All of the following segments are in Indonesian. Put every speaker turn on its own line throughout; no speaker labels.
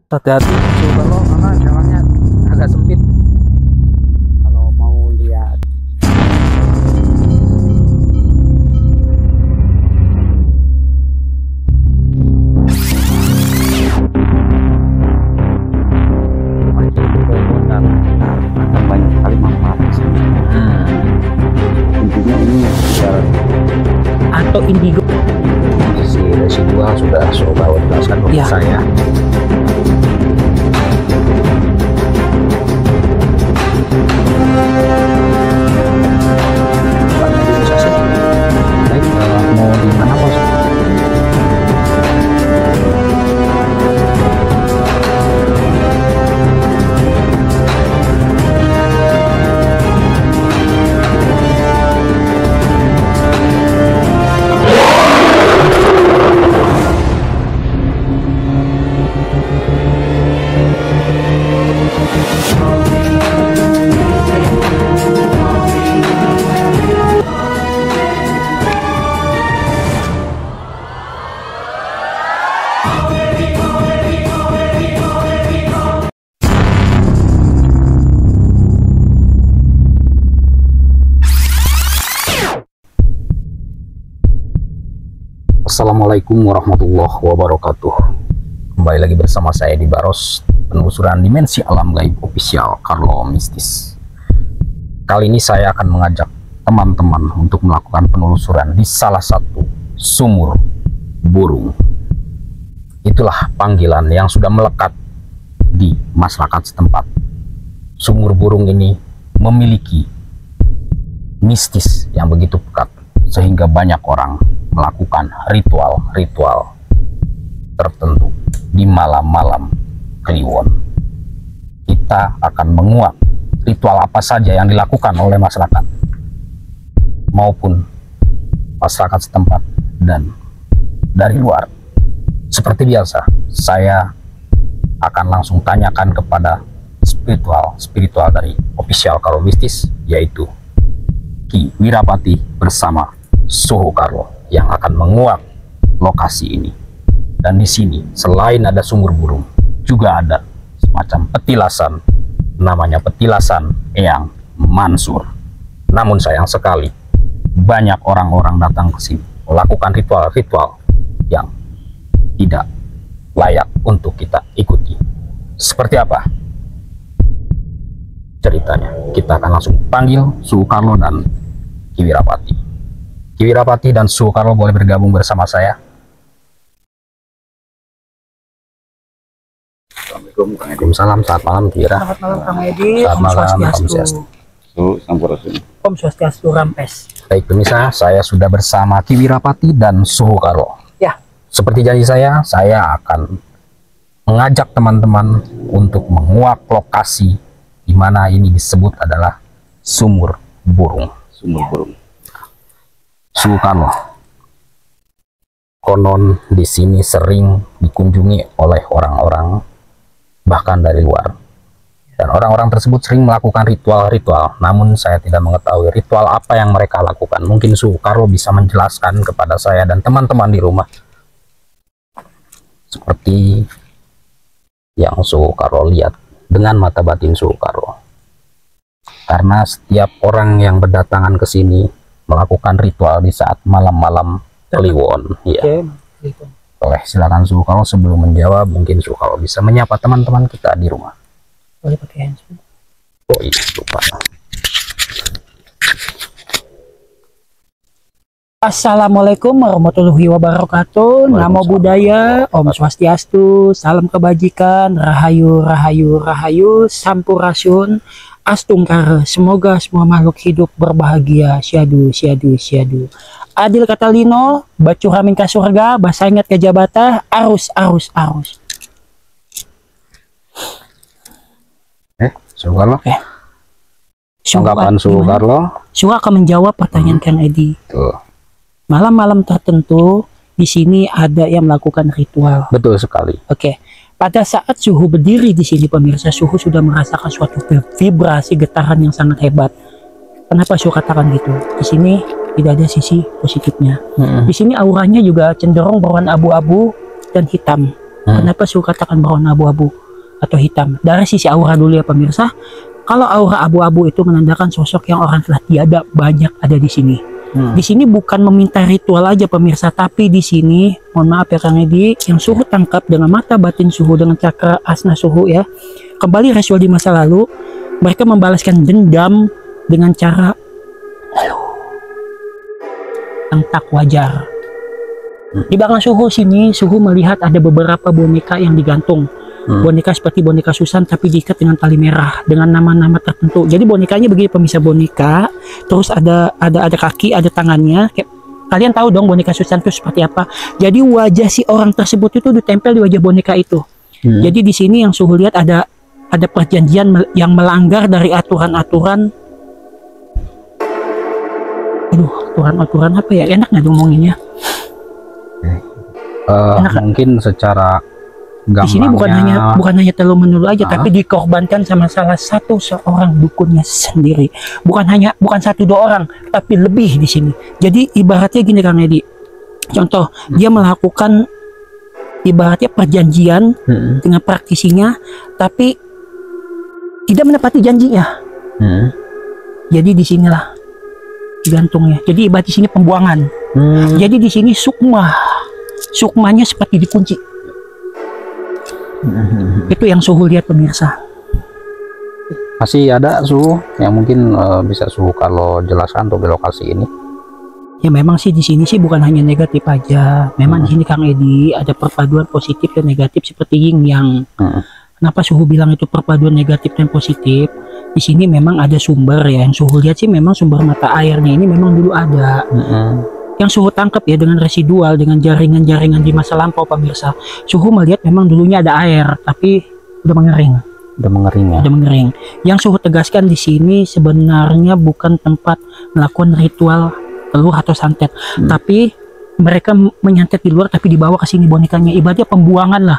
Hati-hati coba lo karena jalannya agak sempit.
Kalau mau lihat akan banyak sekali manfaat di sini. Intinya ini biar
Atau indigo.
si residual sudah coba jelaskan ke
Ya.
saya. Baik, mau di mana bos? Assalamualaikum warahmatullahi wabarakatuh. Kembali lagi bersama saya di Baros, penelusuran dimensi alam gaib official Carlo Mistis. Kali ini saya akan mengajak teman-teman untuk melakukan penelusuran di salah satu sumur burung. Itulah panggilan yang sudah melekat di masyarakat setempat. Sumur burung ini memiliki mistis yang begitu pekat sehingga banyak orang melakukan ritual-ritual tertentu di malam-malam Kliwon. Kita akan menguak ritual apa saja yang dilakukan oleh masyarakat maupun masyarakat setempat dan dari luar. Seperti biasa, saya akan langsung tanyakan kepada spiritual dari official Carlo Mistis, yaitu Ki Wirapati bersama Suhu Carlo yang akan menguak lokasi ini. Dan di sini selain ada sumur burung, juga ada semacam petilasan, namanya petilasan Eyang Mansur. Namun sayang sekali banyak orang-orang datang ke sini melakukan ritual-ritual yang tidak layak untuk kita ikuti. Seperti apa ceritanya? Kita akan langsung panggil Suhu Carlo dan Ki Wirapati. Ki Wirapati dan Suhu Carlo boleh bergabung bersama saya. Assalamualaikum, Waalaikumsalam, selamat malam Ki Wira.
Selamat malam Kang Edi.
Selamat
Om
malam, Om
Swastiastu. Om Swastiastu Rampes.
Baik pemirsa, saya sudah bersama Ki Wirapati dan Suhu Carlo.
Ya.
Seperti janji saya akan mengajak teman-teman untuk menguak lokasi di mana ini disebut adalah sumur burung.
Sumur burung.
Suhu Carlo, konon di sini sering dikunjungi oleh orang-orang bahkan dari luar, dan orang-orang tersebut sering melakukan ritual-ritual. Namun saya tidak mengetahui ritual apa yang mereka lakukan. Mungkin Suhu Carlo bisa menjelaskan kepada saya dan teman-teman di rumah seperti yang Suhu Carlo lihat dengan mata batin Suhu Carlo. Karena setiap orang yang berdatangan ke sini melakukan ritual di saat malam-malam Kliwon. Ya.
Oke.
Boleh, silakan Suhu Carlo. Sebelum menjawab, mungkin Suhu Carlo bisa menyapa teman-teman kita di rumah.
Boleh pakai handsfree.
Oh iya, lupa.
Assalamualaikum warahmatullahi wabarakatuh. Namo Buddhaya, Om Swastiastu, salam kebajikan, rahayu, rahayu, rahayu, sampurasun, astungkara. Semoga semua makhluk hidup berbahagia. Syadu, syadu, syadu. Adil kata Lino, bacu ramin ke surga, bahasa ingat ke jabata, arus, arus, arus.
Suhu Carlo.
Oke.
Tanggapan Suhu Carlo.
Suhu akan menjawab pertanyaan Kang Edi.
Tuh.
Malam-malam tertentu di sini ada yang melakukan ritual.
Betul sekali.
Oke. Pada saat Suhu berdiri di sini, pemirsa, Suhu sudah merasakan suatu vibrasi getaran yang sangat hebat. Kenapa Suhu katakan gitu? Di sini tidak ada sisi positifnya. Di sini auranya juga cenderung berwarna abu-abu dan hitam. Kenapa suhu katakan berwarna abu-abu atau hitam? Dari sisi aura dulu ya pemirsa. Kalau aura abu-abu itu menandakan sosok yang orang telah tiada banyak ada di sini. Di sini bukan meminta ritual aja pemirsa, tapi di sini, mohon maaf ya Kang Edi, yang suhu tangkap dengan mata batin suhu dengan cakra asna suhu ya. Kembali ritual di masa lalu, mereka membalaskan dendam dengan cara yang tak wajar. Di belakang suhu sini, suhu melihat ada beberapa boneka yang digantung. Boneka seperti boneka Susan tapi diikat dengan tali merah dengan nama-nama tertentu. Jadi bonekanya begini pemirsa, boneka terus ada kaki, ada tangannya. Kalian tahu dong boneka Susan itu seperti apa. Jadi wajah si orang tersebut itu ditempel di wajah boneka itu. Jadi di sini yang suhu lihat ada perjanjian yang melanggar dari aturan-aturan. Aduh, aturan-aturan apa ya? Enak nggak ngomonginnya?
Mungkin secara
di sini bukan hanya telur menurut aja, tapi dikorbankan sama salah satu seorang dukunnya sendiri. Bukan satu dua orang, tapi lebih di sini. Jadi ibaratnya gini Kang Edi. Contoh, dia melakukan ibaratnya perjanjian dengan praktisinya, tapi tidak menepati janjinya. Jadi di sinilah digantungnya. Jadi ibarat di sini pembuangan. Jadi di sini sukmanya seperti dikunci. Itu yang suhu lihat pemirsa.
Masih ada suhu yang mungkin bisa suhu kalau jelaskan untuk di lokasi ini.
Ya memang sih di sini sih bukan hanya negatif aja. Memang di sini Kang Edi ada perpaduan positif dan negatif seperti yin yang. Kenapa suhu bilang itu perpaduan negatif dan positif? Di sini memang ada sumber ya. Yang suhu lihat sih memang sumber mata airnya ini memang dulu ada. Yang suhu tangkap ya dengan residual, dengan jaringan-jaringan di masa lampau pemirsa. Suhu melihat memang dulunya ada air, tapi udah mengering.
Udah mengering ya.
Udah mengering. Yang suhu tegaskan di sini sebenarnya bukan tempat melakukan ritual telur atau santet, tapi mereka menyantet di luar, tapi dibawa ke sini bonekanya. Ibaratnya pembuangan lah.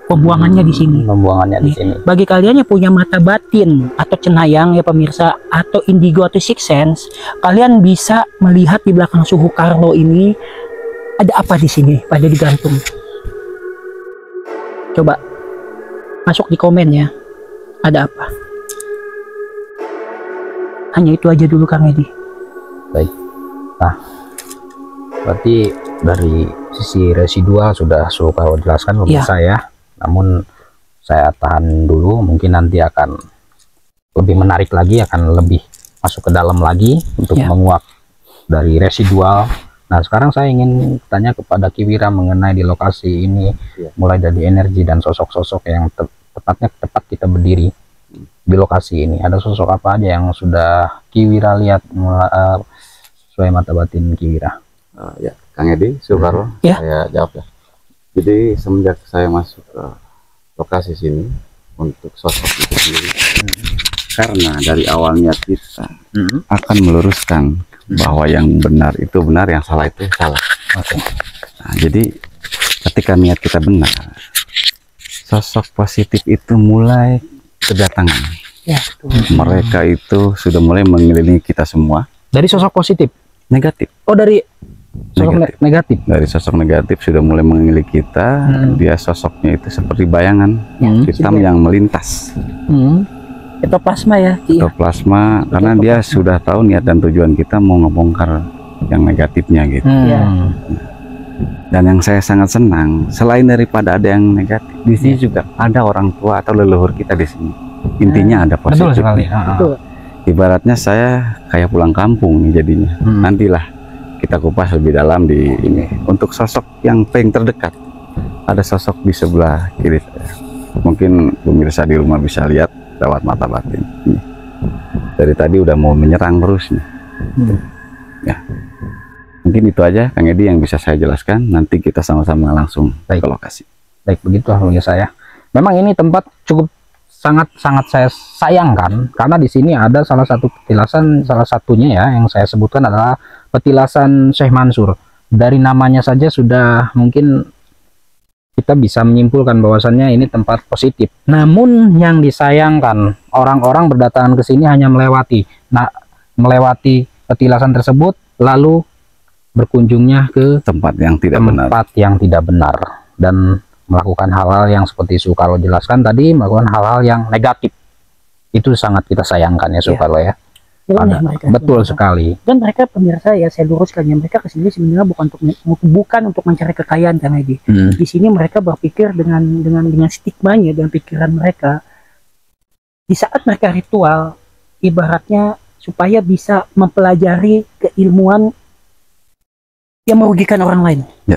Pembuangannya di sini.
Pembuangannya di sini.
Bagi kalian yang punya mata batin atau cenayang ya pemirsa, atau indigo atau sixth sense, kalian bisa melihat di belakang suhu Carlo ini ada apa di sini pada digantung. Coba masuk di komen ya. Ada apa? Hanya itu aja dulu Kang Edi.
Baik. Nah, berarti dari sisi residual sudah Carlo jelaskan pemirsa ya. Namun saya tahan dulu, mungkin nanti akan lebih menarik lagi, akan lebih masuk ke dalam lagi untuk menguak dari residual. Nah sekarang saya ingin tanya kepada Kiwira mengenai di lokasi ini, mulai dari energi dan sosok-sosok yang tepat kita berdiri di lokasi ini. Ada sosok apa aja yang sudah Kiwira lihat sesuai mata batin Kiwira?
Ya Kang Edi, Carlo, saya jawab ya. Jadi semenjak saya masuk ke lokasi sini untuk sosok itu sendiri, karena dari awalnya kita akan meluruskan bahwa yang benar itu benar, yang salah itu salah. Nah, jadi ketika niat kita benar, sosok positif itu mulai kedatangan. Mereka itu sudah mulai mengelilingi kita semua.
Dari sosok positif?
Negatif.
Oh, dari sosok negatif.
Dari sosok negatif sudah mulai mengelilingi kita. Dia sosoknya itu seperti bayangan hitam yang melintas.
Ekoplasma ya.
Ekoplasma, karena dia sudah tahu niat dan tujuan kita mau ngebongkar yang negatifnya gitu. Dan yang saya sangat senang, selain daripada ada yang negatif, di sini juga ada orang tua atau leluhur kita di sini. Intinya ada positif.
Betul sekali.
Ibaratnya saya kayak pulang kampung nih jadinya. Nantilah kita kupas lebih dalam di ini. Untuk sosok yang paling terdekat, ada sosok di sebelah kiri saya. Mungkin pemirsa di rumah bisa lihat lewat mata batin. Ini. Dari tadi udah mau menyerang terus nih. Ya. Mungkin itu aja Kang Edi yang bisa saya jelaskan. Nanti kita sama-sama langsung ke lokasi.
Baik, begitu ahlinya saya. Memang ini tempat cukup sangat saya sayangkan karena di sini ada salah satu petilasan, salah satunya ya yang saya sebutkan adalah petilasan Syekh Mansur. Dari namanya saja sudah mungkin kita bisa menyimpulkan bahwasannya ini tempat positif. Namun yang disayangkan, orang-orang berdatangan ke sini hanya melewati petilasan tersebut lalu berkunjungnya ke
tempat yang tidak benar.
Dan melakukan hal-hal yang seperti Soekarno jelaskan tadi, melakukan hal-hal yang negatif. Itu sangat kita sayangkan ya Soekarno ya. Betul sekali. Dan mereka pemirsa ya, saya luruskan ya, mereka kesini sebenarnya bukan untuk mencari kekayaan Kang Edi. Di sini mereka berpikir dengan stigmanya dan pikiran mereka. Di saat mereka ritual, ibaratnya supaya bisa mempelajari keilmuan yang merugikan orang lain. Ya.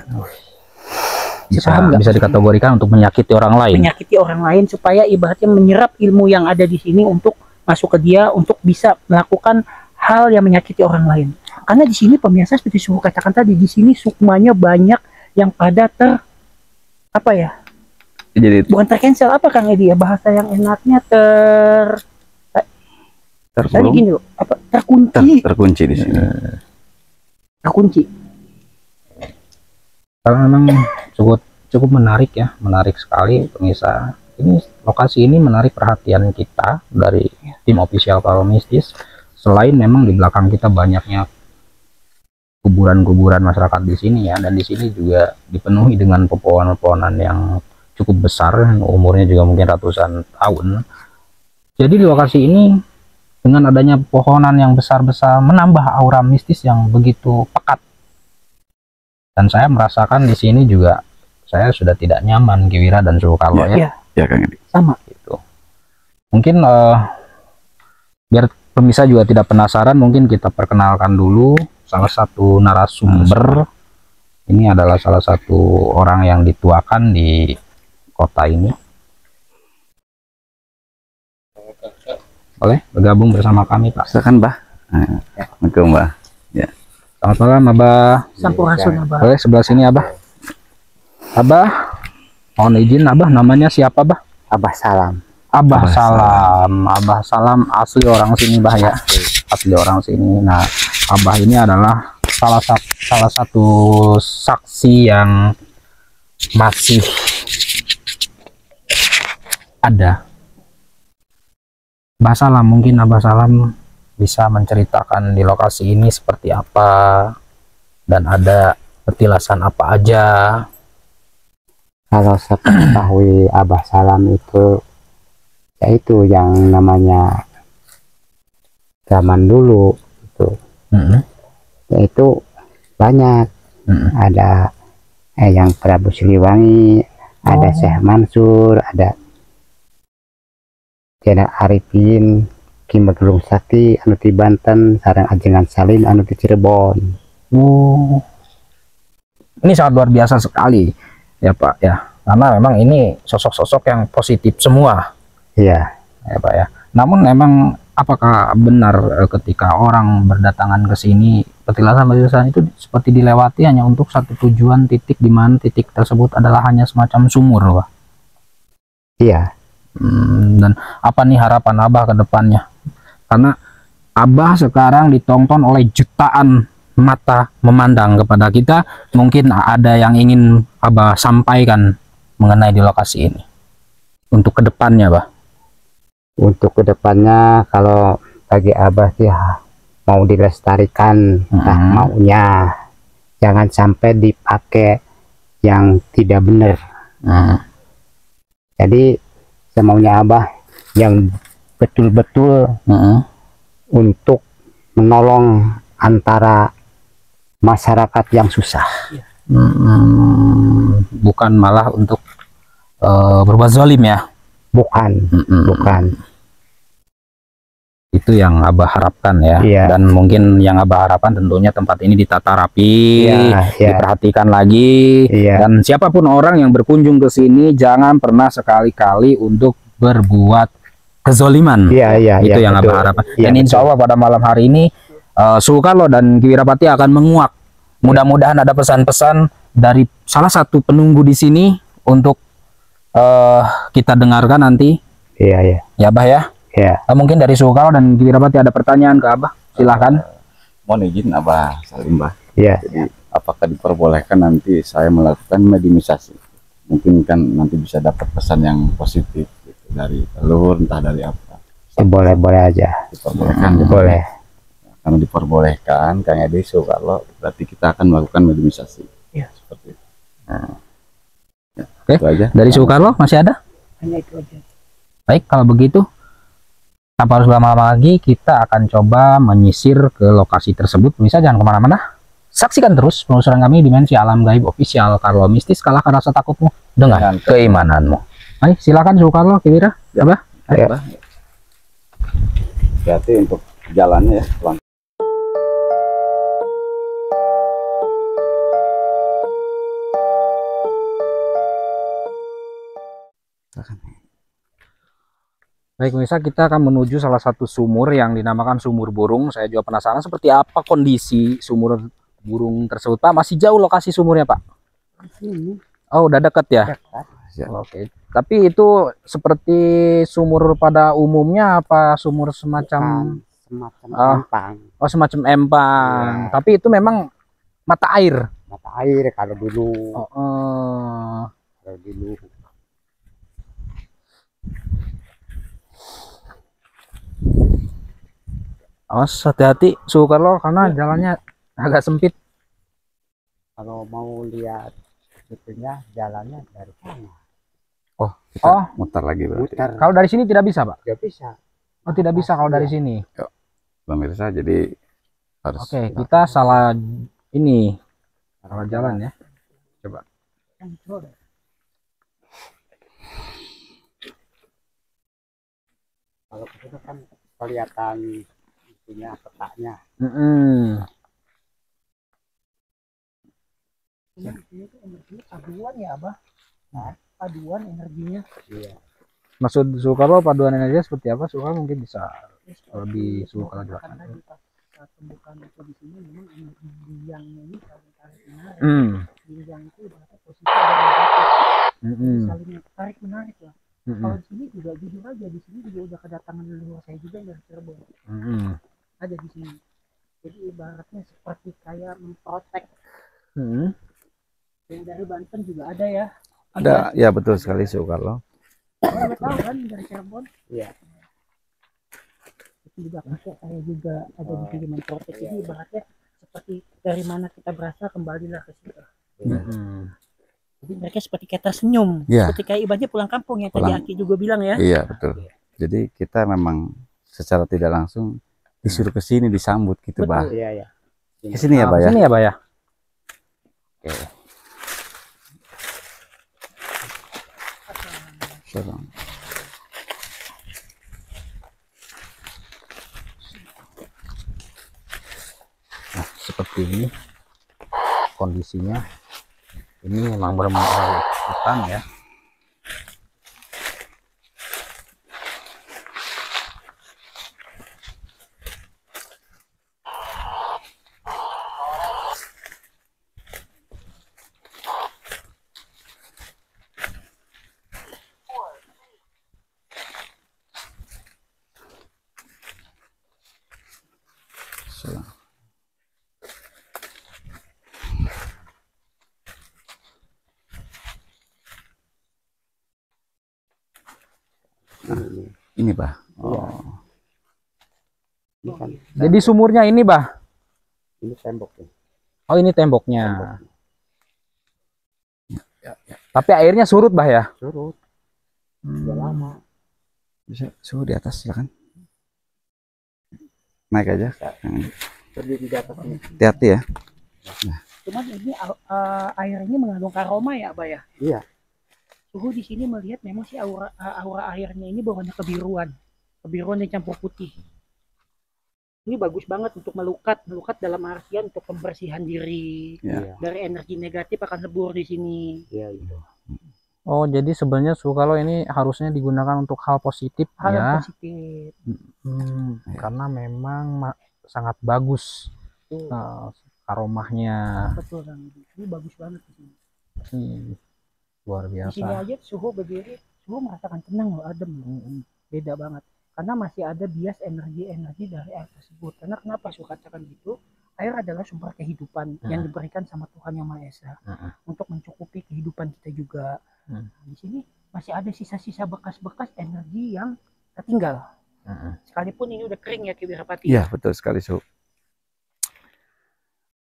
Bisa dikategorikan untuk menyakiti orang lain. Menyakiti orang lain supaya ibaratnya menyerap ilmu yang ada di sini untuk masuk ke dia, untuk bisa melakukan hal yang menyakiti orang lain. Karena di sini pemirsa seperti Suhu katakan tadi, di sini sukmanya banyak yang pada apa ya? Jadi bukan tercancel, apa Kang Edi ya, bahasa yang enaknya tadi gini loh, apa terkunci di sini. Terkunci. Karena memang cukup menarik ya, menarik sekali pemirsa. Ini lokasi ini menarik perhatian kita dari tim official Kalau Mistis. Selain memang di belakang kita banyaknya kuburan-kuburan masyarakat di sini ya, dan di sini juga dipenuhi dengan pepohonan-pepohonan yang cukup besar, umurnya juga mungkin ratusan tahun. Jadi di lokasi ini dengan adanya pohonan yang besar-besar menambah aura mistis yang begitu pekat. Dan saya merasakan di sini juga saya sudah tidak nyaman, Kiwira dan Soekarno ya. Ya Kang Edi. Sama gitu. Mungkin biar pemirsa juga tidak penasaran, mungkin kita perkenalkan dulu salah satu narasumber. Ini adalah salah satu orang yang dituakan di kota ini. Boleh bergabung bersama kami Pak? Silakan Mbah. Assalamualaikum Mbah. Ya. Selamat malam Abah. Sampurasun Abah. Boleh sebelah sini Abah. Abah, mohon izin Abah, namanya siapa Abah? Abah Salam. Abah Salam. Abah Salam asli orang sini Bah ya. Asli orang sini. Nah, Abah ini adalah salah satu saksi yang masih ada. Abah Salam, mungkin Abah Salam bisa menceritakan di lokasi ini seperti apa dan ada petilasan apa aja.
Kalau seketahui Abah Salam itu, yaitu yang namanya zaman dulu itu, yaitu banyak. Ada yang Prabu Siliwangi, ada Syekh Mansur, ada Jenderal Arifin, Ki Medulung Sakti, anu di Banten, sareng Ajengan Salim, anu di Cirebon.
Ini sangat luar biasa sekali ya Pak ya, karena memang ini sosok-sosok yang positif semua.
Iya
ya Pak ya. Namun memang apakah benar ketika orang berdatangan ke sini, petilasan itu seperti dilewati hanya untuk satu tujuan, titik di mana titik tersebut adalah hanya semacam sumur Pak?
Iya.
Dan apa nih harapan Abah ke depannya? Karena Abah sekarang ditonton oleh jutaan mata memandang kepada kita. Mungkin ada yang ingin Abah sampaikan mengenai di lokasi ini untuk kedepannya Bah?
Untuk kedepannya kalau bagi Abah sih mau dilestarikan, maunya jangan sampai dipakai yang tidak benar. Jadi semaunya Abah yang betul-betul untuk menolong antara masyarakat yang susah,
bukan malah untuk berbuat zalim ya.
Bukan.
Itu yang Abah harapkan ya. Dan mungkin yang Abah harapkan tentunya tempat ini ditata rapi, diperhatikan lagi, dan siapapun orang yang berkunjung ke sini jangan pernah sekali-kali untuk berbuat kezoliman. Itu yang Abah harapkan. Dan insya Allah pada malam hari ini Soekarno dan Kiwirapati akan menguak. Mudah-mudahan ada pesan-pesan dari salah satu penunggu di sini untuk kita dengarkan nanti. Ya Abah ya. Mungkin dari Soekarno dan Kiwirapati ada pertanyaan ke Abah, silahkan.
Mohon izin Abah Salim Bah. Jadi apakah diperbolehkan nanti saya melakukan mediumisasi? Mungkin kan nanti bisa dapat pesan yang positif gitu, dari leluhur entah dari apa.
Boleh aja.
Diperbolehkan.
Boleh.
Karena diperbolehkan Kang Edi Soekarno, berarti kita akan melakukan mediumisasi. Seperti itu.
Oke Oke, dari Soekarno masih ada?
Hanya itu aja.
Baik, kalau begitu tanpa harus lama-lama lagi, kita akan coba menyisir ke lokasi tersebut. Bisa jangan kemana-mana. Saksikan terus penelusuran kami Dimensi Alam Gaib Official. Karlo Mistis, kalahkan rasa takutmu dengan keimananmu. Ayo, silakan Soekarno, Kiwira, apa?
Ayo. Hati untuk jalannya ya.
Baik pemirsa, kita akan menuju salah satu sumur yang dinamakan sumur burung. Saya juga penasaran seperti apa kondisi sumur burung tersebut, Pak. Masih jauh lokasi sumurnya, Pak? Oh, udah dekat ya?
Ya.
Oke. Tapi itu seperti sumur pada umumnya apa sumur semacam
empang.
Oh, semacam empang. Ya. Tapi itu memang mata air.
Mata air kalau dulu.
Kalau
dulu.
Awas, hati-hati Soekarno karena jalannya agak sempit.
Kalau mau lihat itunya jalannya dari sana.
Oh, kita muter lagi berarti.
Kalau dari sini tidak bisa, Pak?
Tidak bisa.
Oh, tidak bisa kalau dari sini.
Yuk, pemirsa, jadi harus.
Oke, kita salah ini. Salah jalan ya. Coba.
Kalau kita kan kelihatan itunya petanya.
Ini tuh energinya paduan ya, Abah? Nah, paduan energinya.
Iya.
Maksud Soekarno paduan energinya seperti apa? Soekarno mungkin bisa lebih Soekarno jelaskan.
Karena di pembukaan itu di sini memang energi biangnya ini saling tarik menarik. Biang itu berarti posisi ada negatif. Saling tarik menarik lah. Kalau di sini juga jujur aja, di sini juga udah kedatangan leluhur saya juga dari Cirebon. Ada di sini. Jadi ibaratnya seperti kayak memprotek. Yang dari Banten juga ada ya.
Ada, ya betul sekali Soekarno.
Nggak tahu kan dari Cirebon?
Iya.
Itu juga pakai saya juga ada di sini memprotek. Jadi ibaratnya seperti dari mana kita berasal kembalilah ke situ. Jadi mereka seperti kita senyum, seperti kayak ibaratnya pulang kampung yang tadi Aki juga bilang ya.
Iya betul. Jadi kita memang secara tidak langsung disuruh ke sini disambut gitu, Bah.
Iya, iya.
Ke sini ya, Bah ya.
Ke sini ya, Bah ya.
Oke.
Nah, seperti ini kondisinya. Ini memang benar-benar hutan ya. Ini, Bah. Oh.
Ini kan
Jadi sumurnya ini, Bah.
ini temboknya.
Oh, ini temboknya. Ya. Tapi airnya surut, Bah ya?
Surut. Sudah lama.
Bisa suhu di atas, silakan. Naik aja.
Berdiri di atas ini.
Hati-hati ya.
Nah. Cuman ini air ini mengandung aroma ya, Bah ya?
Iya.
Suhu di sini melihat memang si aura airnya ini berwarna kebiruan yang campur putih. Ini bagus banget untuk melukat dalam artian untuk pembersihan diri dari energi negatif akan lebur di sini.
Iya itu.
Oh, jadi sebenarnya kalau ini harusnya digunakan untuk hal positif ya.
Positif.
Karena memang sangat bagus aromanya.
Betul kan. Ini bagus banget di sini.
Luar biasa.
Di sini aja suhu berdiri, suhu merasakan tenang loh, adem. Beda banget. Karena masih ada bias energi dari air tersebut. Karena kenapa suka katakan gitu? Air adalah sumber kehidupan yang diberikan sama Tuhan Yang Maha Esa untuk mencukupi kehidupan kita juga. Di sini masih ada sisa-sisa bekas-bekas energi yang tertinggal. Sekalipun ini udah kering ya, Ki Wirapati.
Iya, betul sekali, Su.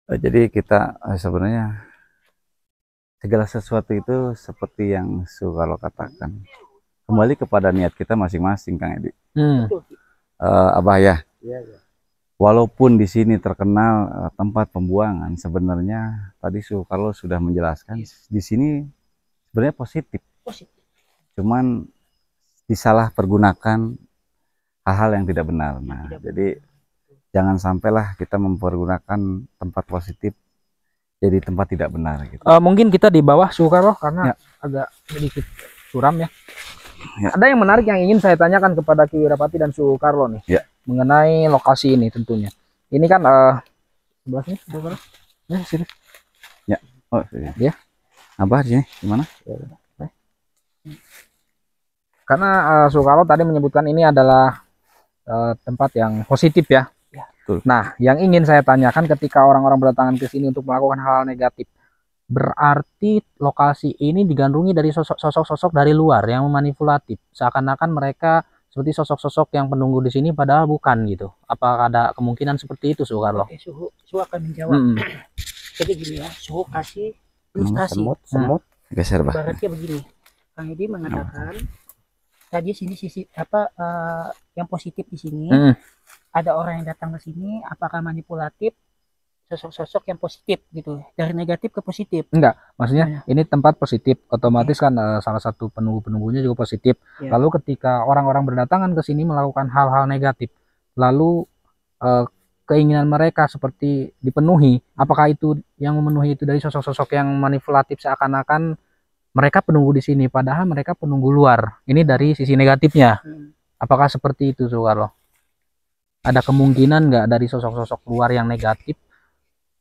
Jadi kita sebenarnya segala sesuatu itu seperti yang Soekarno katakan, kembali kepada niat kita masing-masing, Kang Edi. Abah ya. Walaupun di sini terkenal tempat pembuangan, sebenarnya tadi Soekarno sudah menjelaskan di sini sebenarnya positif. Cuman disalahpergunakan hal-hal yang tidak benar. Nah, jadi jangan sampailah kita mempergunakan tempat positif jadi tempat tidak benar gitu.
Mungkin kita di bawah Soekarno karena agak sedikit suram ya. Ada yang menarik yang ingin saya tanyakan kepada Ki Wirapati dan Soekarno nih mengenai lokasi ini tentunya. Ini kan sebelah sini, ya sini.
Ya, oh sini.
Ya.
Apa di sini? Gimana?
Karena Soekarno tadi menyebutkan ini adalah tempat yang positif ya. Nah, yang ingin saya tanyakan ketika orang-orang berdatangan ke sini untuk melakukan hal-hal negatif, berarti lokasi ini digandrungi dari sosok-sosok dari luar yang memanipulatif, seakan-akan mereka seperti sosok-sosok yang penunggu di sini padahal bukan gitu. Apakah ada kemungkinan seperti itu, Soekarno?
Oke, Suhu akan menjawab. Jadi gini ya, Suhu kasih ilustrasi.
Semut. Geser, Bah.
Ibaratnya begini, Kang Edi mengatakan tadi sini sisi apa yang positif di sini. Ada orang yang datang ke sini, apakah manipulatif, sosok-sosok yang positif gitu, dari negatif ke positif?
Enggak, maksudnya ini tempat positif, otomatis kan salah satu penunggu-penunggunya juga positif. Lalu ketika orang-orang berdatangan ke sini melakukan hal-hal negatif, lalu keinginan mereka seperti dipenuhi, apakah itu yang memenuhi itu dari sosok-sosok yang manipulatif, seakan-akan mereka penunggu di sini, padahal mereka penunggu luar. Ini dari sisi negatifnya. Apakah seperti itu, Soekarno? Ada kemungkinan nggak dari sosok-sosok luar yang negatif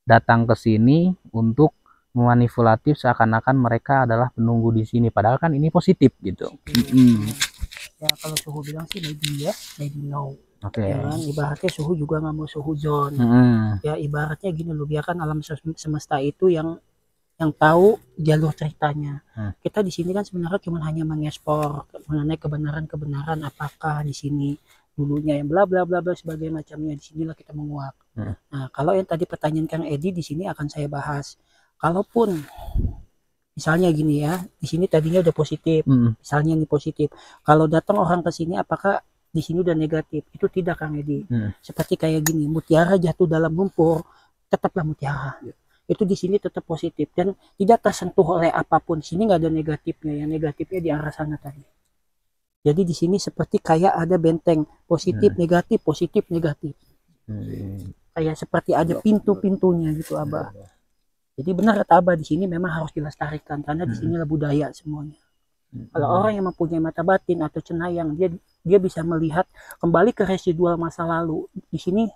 datang ke sini untuk memanipulatif seakan-akan mereka adalah penunggu di sini, padahal kan ini positif gitu.
Ya kalau Suhu bilang sih maybe yes, maybe no.
Oke.
Ya kan, ibaratnya Suhu juga nggak mau suhuzon. Ya ibaratnya gini loh, biarkan alam semesta itu yang tahu jalur ceritanya. Kita di sini kan sebenarnya cuma hanya mengekspor mengenai kebenaran-kebenaran apakah di sini dulunya yang bla bla bla bla sebagai macamnya, disinilah kita menguak. Nah, kalau yang tadi pertanyaan Kang Edi di sini akan saya bahas. Kalaupun misalnya gini ya, di sini tadinya udah positif, misalnya ini positif. Kalau datang orang ke sini, apakah di sini udah negatif? Itu tidak, Kang Edi. Seperti kayak gini, mutiara jatuh dalam lumpur, tetaplah mutiara. Itu di sini tetap positif dan tidak tersentuh oleh apapun. Di sini nggak ada negatifnya, yang negatifnya di arah sana tadi. Jadi di sini seperti kayak ada benteng positif, negatif, positif, negatif. Kayak seperti ada pintu-pintunya gitu, Abah. Jadi benar kata Abah, di sini memang harus dilestarikan karena di sinilah budaya semuanya. Kalau orang yang mempunyai mata batin atau cenayang, dia bisa melihat kembali ke residual masa lalu. Di sini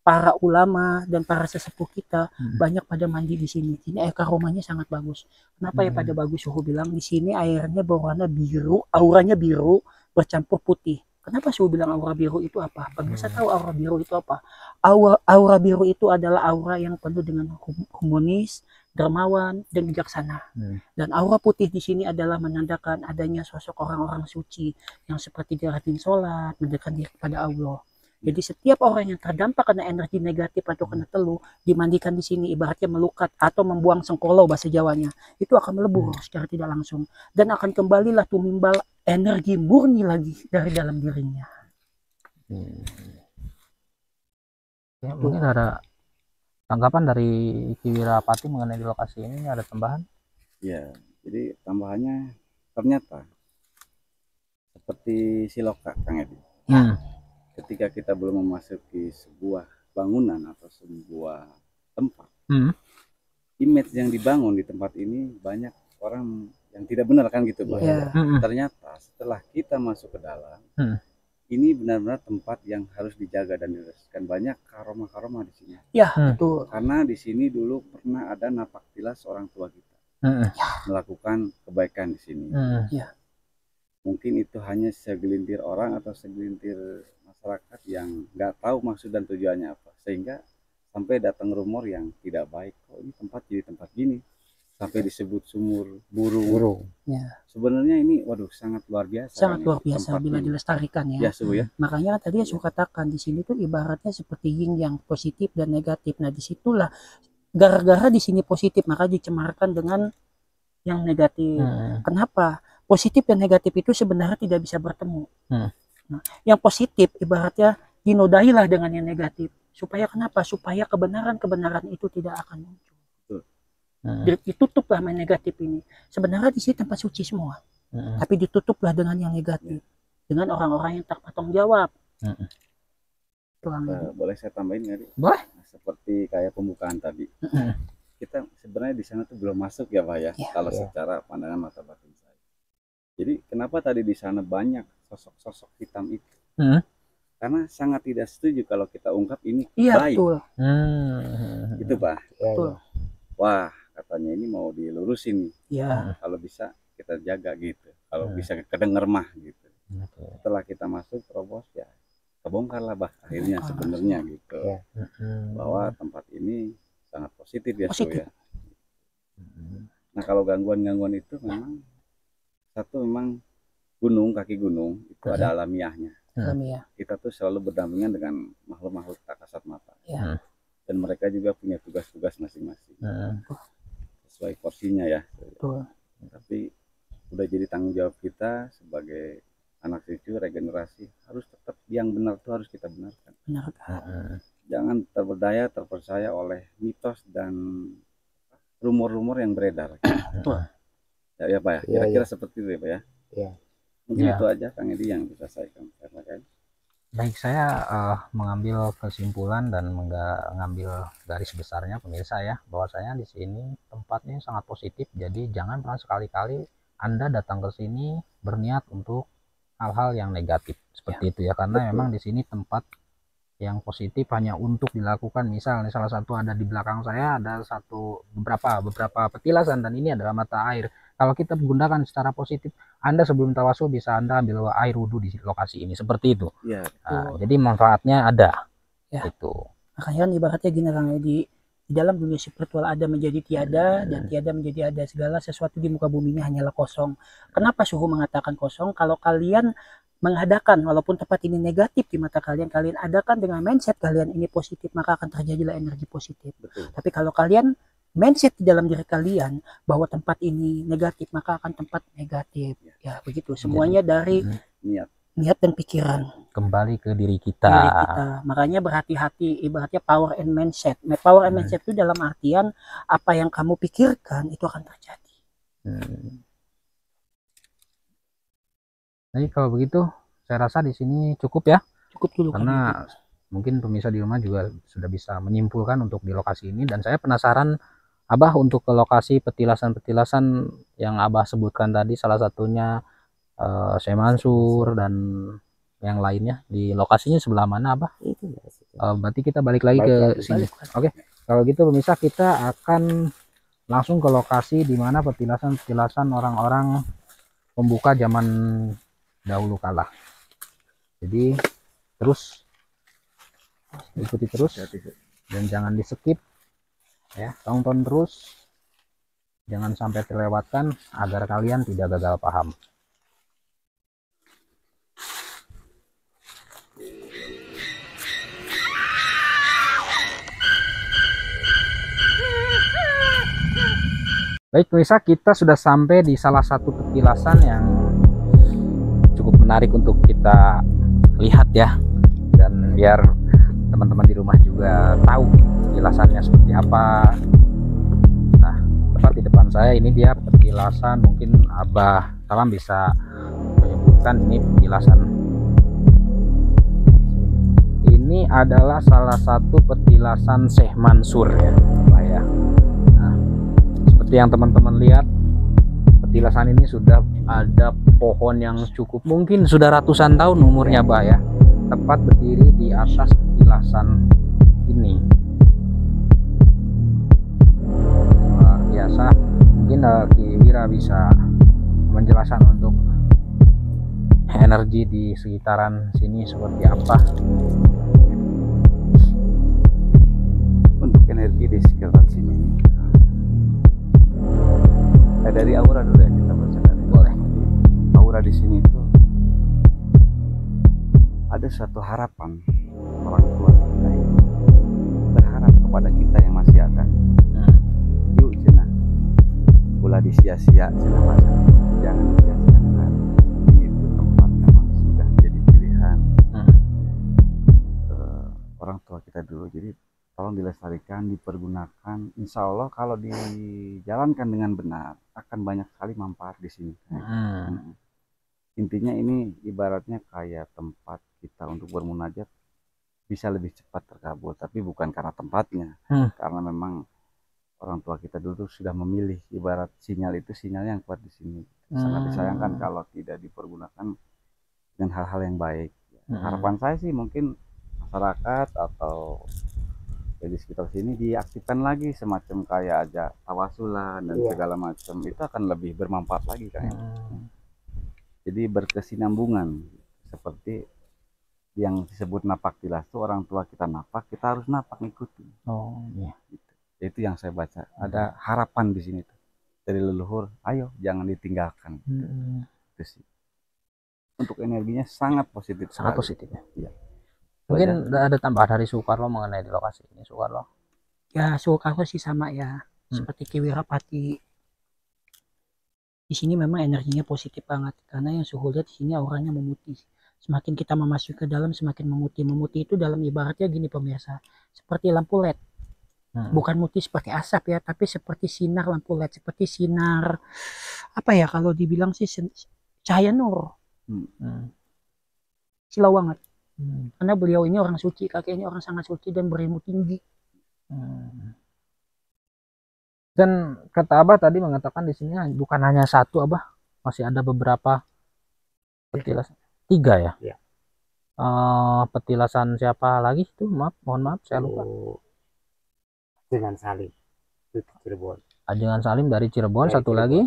para ulama dan para sesepuh kita banyak pada mandi di sini. Ini air aromanya sangat bagus. Kenapa ya pada bagus? Suhu bilang di sini airnya berwarna biru, auranya biru bercampur putih. Kenapa Suhu bilang aura biru itu apa? Pemirsa tahu aura biru itu apa? Aura biru itu adalah aura yang penuh dengan humanis, dermawan, dan bijaksana. Dan aura putih di sini adalah menandakan adanya sosok orang-orang suci yang seperti dia rajin sholat, mendekatkan diri kepada Allah. Jadi setiap orang yang terdampak kena energi negatif atau kena teluh dimandikan di sini, ibaratnya melukat atau membuang sengkolo bahasa Jawanya, itu akan melebur secara tidak langsung dan akan kembalilah tumimbal energi murni lagi dari dalam dirinya.
Ya, mungkin ada tanggapan dari Ki Wirapati mengenai di lokasi ini, ada tambahan?
Ya, jadi tambahannya ternyata seperti siloka, Kang Edi. Ketika kita belum memasuki sebuah bangunan atau sebuah tempat, image yang dibangun di tempat ini banyak orang yang tidak benar kan gitu, Bang. Ternyata setelah kita masuk ke dalam, ini benar-benar tempat yang harus dijaga dan dilestarikan. Banyak karomah-karomah di sini.
Ya, betul.
Karena di sini dulu pernah ada napak tilas orang tua kita melakukan kebaikan di sini. Mungkin itu hanya segelintir orang atau segelintir masyarakat yang nggak tahu maksud dan tujuannya apa, sehingga sampai datang rumor yang tidak baik. Oh, ini tempat jadi tempat gini, sampai disebut sumur burung. Sebenarnya ini waduh sangat luar biasa.
Sangat luar biasa bila dilestarikan ya. Makanya tadi saya katakan di sini tuh ibaratnya seperti yin yang positif dan negatif. Nah disitulah gara-gara di sini positif maka dicemarkan dengan yang negatif. Kenapa? Positif dan negatif itu sebenarnya tidak bisa bertemu. Nah, yang positif ibaratnya dinodailah dengan yang negatif. Supaya kenapa? Supaya kebenaran-kebenaran itu tidak akan muncul. Ditutuplah main negatif ini. Sebenarnya di sini tempat suci semua. Tapi ditutuplah dengan yang negatif. Dengan orang-orang yang tak bertanggung jawab.
Boleh saya tambahin nggak?
Boleh.
Seperti kayak pembukaan tadi. Kita sebenarnya di sana tuh belum masuk ya Pak ya. Kalau secara pandangan mata batin saya. Jadi kenapa tadi di sana banyak sosok-sosok hitam itu? Karena sangat tidak setuju kalau kita ungkap ini baik.
Betul.
Itu Pak.
Betul.
Wah, katanya ini mau dilurusin. Kalau bisa kita jaga gitu. Kalau bisa kedenger mah gitu. Setelah kita masuk terobos ya kebongkar lah Bah akhirnya sebenarnya gitu. Bahwa tempat ini sangat positif ya. Nah kalau gangguan-gangguan itu memang satu memang kaki gunung itu ada alamiahnya. Kita tuh selalu berdampingan dengan makhluk-makhluk tak kasat mata. Dan mereka juga punya tugas-tugas masing-masing. Sesuai porsinya ya. Tapi udah jadi tanggung jawab kita sebagai anak cucu regenerasi harus tetap yang benar tuh harus kita benarkan. Jangan terpercaya oleh mitos dan rumor-rumor yang beredar. Ya Pak ya. Kira-kira seperti itu ya Pak ya. Mungkin itu aja Kang Edi yang bisa saya katakan.
Baik, saya mengambil kesimpulan dan mengambil garis besarnya pemirsa ya, bahwasanya di sini tempatnya sangat positif. Jadi jangan pernah sekali-kali Anda datang ke sini berniat untuk hal-hal yang negatif seperti itu ya, karena memang di sini tempat yang positif hanya untuk dilakukan. Misalnya salah satu ada di belakang saya ada beberapa petilasan dan ini adalah mata air. Kalau kita menggunakan secara positif, Anda sebelum tawasul bisa Anda ambil air wudhu di lokasi ini seperti itu. Jadi manfaatnya ada. Itu.
Makanya ibaratnya gini Kang Edi, di dalam dunia spiritual ada menjadi tiada dan tiada menjadi ada. Segala sesuatu di muka bumi ini hanyalah kosong. Kenapa suhu mengatakan kosong? Kalau kalian mengadakan walaupun tempat ini negatif di mata kalian, kalian adakan dengan mindset kalian ini positif, maka akan terjadilah energi positif. Tapi kalau kalian mindset di dalam diri kalian bahwa tempat ini negatif, maka akan tempat negatif. Ya begitu. Semuanya dari niat dan pikiran.
Kembali ke diri kita.
Makanya berhati-hati, ibaratnya power and mindset. Power and mindset itu dalam artian apa yang kamu pikirkan itu akan terjadi.
Jadi kalau begitu, saya rasa di sini cukup ya.
Cukup dulu.
Karena mungkin pemirsa di rumah juga sudah bisa menyimpulkan untuk di lokasi ini. Dan saya penasaran Abah untuk ke lokasi petilasan-petilasan yang Abah sebutkan tadi, salah satunya Syekh Mansur dan yang lainnya, di lokasinya sebelah mana Abah? Berarti kita balik lagi ke sini. Oke, kalau gitu pemirsa kita akan langsung ke lokasi di mana petilasan-petilasan orang-orang pembuka zaman dahulu kala. Jadi terus ikuti terus dan jangan di skip ya, tonton terus, jangan sampai terlewatkan agar kalian tidak gagal paham. Baik pemirsa, kita sudah sampai di salah satu petilasan yang cukup menarik untuk kita lihat ya, dan biar teman-teman di rumah juga tahu petilasannya seperti apa. Nah, tepat di depan saya ini dia petilasan, mungkin Abah Salam bisa menyebutkan ini petilasan. Ini adalah salah satu petilasan Syekh Mansur ya Pak ya. Nah, seperti yang teman-teman lihat, petilasan ini sudah ada pohon yang cukup mungkin sudah ratusan tahun umurnya Pak ya, tepat berdiri di atas petilasan ini. Luar biasa. Mungkin Ki Wira bisa menjelaskan untuk energi di sekitaran sini seperti apa.
Untuk energi di sekitaran sini, dari aura dulu ya kita baca dari.
Boleh.
Aura di sini itu ada suatu harapan orang tua kita ini berharap kepada kita yang masih ada. Yuk cina, pula disia-sia segala macam. Jangan sia-siakan. Ini tuh tempat memang sudah jadi pilihan orang tua kita dulu. Jadi tolong dilestarikan, dipergunakan. Insya Allah kalau dijalankan dengan benar akan banyak sekali manfaat di sini. Intinya ini ibaratnya kayak tempat kita untuk bermunajat bisa lebih cepat terkabul, tapi bukan karena tempatnya, karena memang orang tua kita dulu sudah memilih. Ibarat sinyal itu sinyal yang kuat di sini. Sangat disayangkan kalau tidak dipergunakan dengan hal-hal yang baik. Harapan saya sih mungkin masyarakat atau di sekitar sini diaktifkan lagi semacam kayak aja tawasulan dan segala macam, itu akan lebih bermanfaat lagi kan. Jadi berkesinambungan seperti yang disebut napak tilas itu, orang tua kita napak, kita harus napak ngikutin. Gitu. Itu yang saya baca. Ada harapan di sini tuh dari leluhur, ayo jangan ditinggalkan. Itu sih. Untuk energinya sangat positif.
Sangat positif ya.
Iya.
Mungkin ada tambahan dari Soekarlo mengenai di lokasi ini, Soekarlo?
Ya, Soekarlo sih sama ya, seperti Ki Wirapati. Di sini memang energinya positif banget, karena yang suhu lihat di sini auranya memutih. Semakin kita memasuki ke dalam semakin memutih. Memutih itu dalam ibaratnya gini pemirsa, seperti lampu LED. Bukan mutih seperti asap ya, tapi seperti sinar lampu LED, seperti sinar apa ya kalau dibilang sih cahaya nur. Silau banget. Karena beliau ini orang suci, kakeknya orang sangat suci dan berilmu tinggi.
Dan kata Abah tadi mengatakan di sini bukan hanya satu, Abah, masih ada beberapa petilasan. 3 ya?
Iya.
Petilasan siapa lagi itu? Mohon maaf, saya lupa.
Dengan Salim itu Cirebon.
Ajengan Salim dari Cirebon,
Dari
satu
Cirebon.
lagi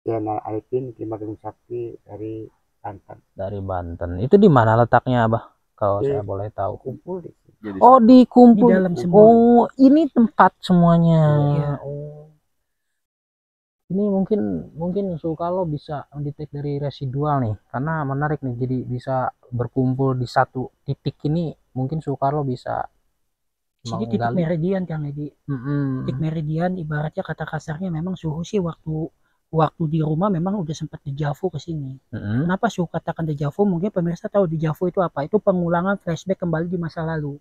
Diana Arifin Ki Magelung Sakti dari Banten.
dari Banten. Itu di mana letaknya, Abah? Kalau
Di-
saya boleh tahu.
Kumpul di sini.
Jadi
Oh, dikumpul
Di dalam semua.
Oh, ini tempat semuanya.
Iya.
Oh. Ini mungkin Soekarlo bisa mendetek dari residual nih, karena menarik nih, jadi bisa berkumpul di satu titik ini. Mungkin Soekarlo bisa
Sini titik
menggali.
meridian kan, Edi. Titik meridian ibaratnya kata kasarnya memang suhu sih waktu di rumah memang udah sempat dejavu ke sini. Kenapa suhu katakan dejavu? Mungkin pemirsa tahu dejavu itu apa? Itu pengulangan flashback kembali di masa lalu.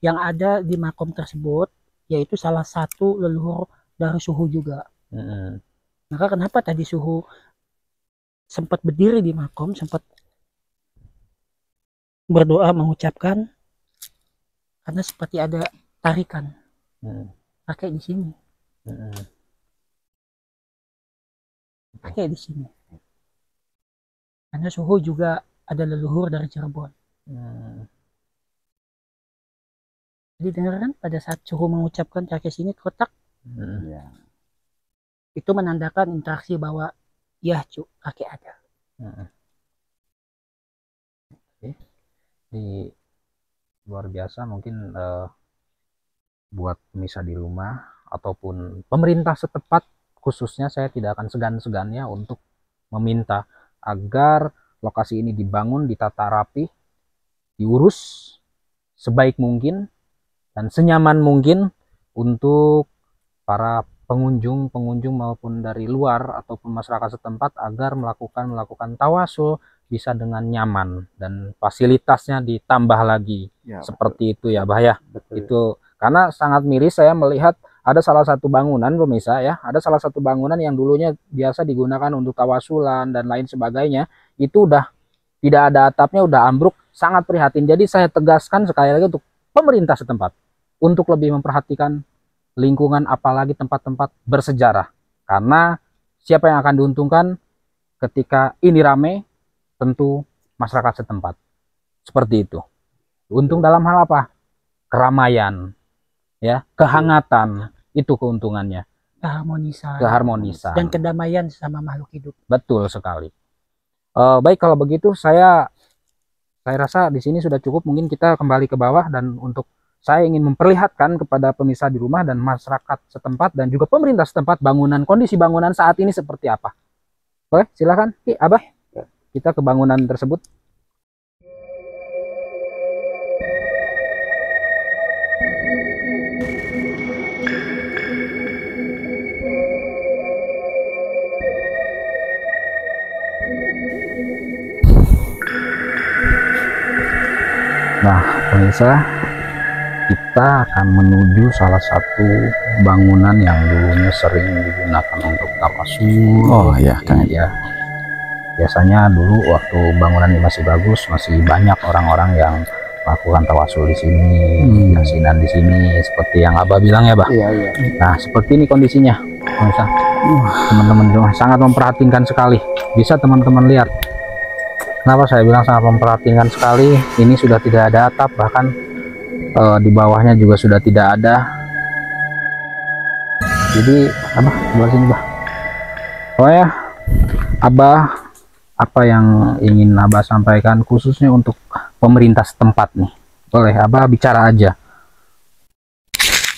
Yang ada di makom tersebut yaitu salah satu leluhur dari suhu juga. Maka kenapa tadi suhu sempat berdiri di makom, sempat berdoa mengucapkan, karena seperti ada tarikan pakai di sini, pakai di sini. Karena suhu juga ada leluhur dari Cirebon. Jadi dengar kan pada saat suhu mengucapkan pakai sini kotak,
ya.
itu menandakan interaksi bahwa ya kakek ada.
Jadi luar biasa. Mungkin buat pemirsa di rumah ataupun pemerintah setempat khususnya, saya tidak akan segan-segannya untuk meminta agar lokasi ini dibangun, ditata rapi, diurus sebaik mungkin dan senyaman mungkin untuk para pengunjung maupun dari luar ataupun masyarakat setempat, agar melakukan tawasul bisa dengan nyaman dan fasilitasnya ditambah lagi.
Ya,
Seperti itu ya, Bah ya.
Betul.
Itu karena sangat miris saya melihat ada salah satu bangunan pemirsa ya, ada salah satu bangunan yang dulunya biasa digunakan untuk tawasulan dan lain sebagainya, itu udah tidak ada atapnya, udah ambruk. Sangat prihatin. Jadi saya tegaskan sekali lagi untuk pemerintah setempat untuk lebih memperhatikan lingkungan, apalagi tempat-tempat bersejarah, karena siapa yang akan diuntungkan ketika ini rame? Tentu masyarakat setempat. Seperti itu. Untung dalam hal apa? Keramaian, ya, kehangatan, itu keuntungannya. Keharmonisan
dan kedamaian sama makhluk hidup.
Betul sekali. Baik, kalau begitu saya rasa di sini sudah cukup. Mungkin kita kembali ke bawah, dan untuk saya ingin memperlihatkan kepada pemirsa di rumah dan masyarakat setempat dan juga pemerintah setempat kondisi bangunan saat ini seperti apa. Boleh, silakan, Abah. Kita ke bangunan tersebut. Nah, pemirsa, kita akan menuju salah satu bangunan yang dulunya sering digunakan untuk tawasul.
Oh iya, Kang.
Ya, biasanya dulu waktu bangunan ini masih bagus, masih banyak orang-orang yang melakukan tawasul di sini, yasinan di sini, seperti yang Abah bilang ya, Bah.
Iya, iya.
Nah, seperti ini kondisinya, pemirsa. Teman-teman di rumah sangat memperhatikan sekali. Bisa teman-teman lihat. Kenapa saya bilang sangat memperhatikan sekali? Ini sudah tidak ada atap, bahkan di bawahnya juga sudah tidak ada. Jadi Abah sebelah sini, Bah. Oh ya, Abah, apa yang ingin Abah sampaikan khususnya untuk pemerintah setempat nih? Boleh Abah bicara aja.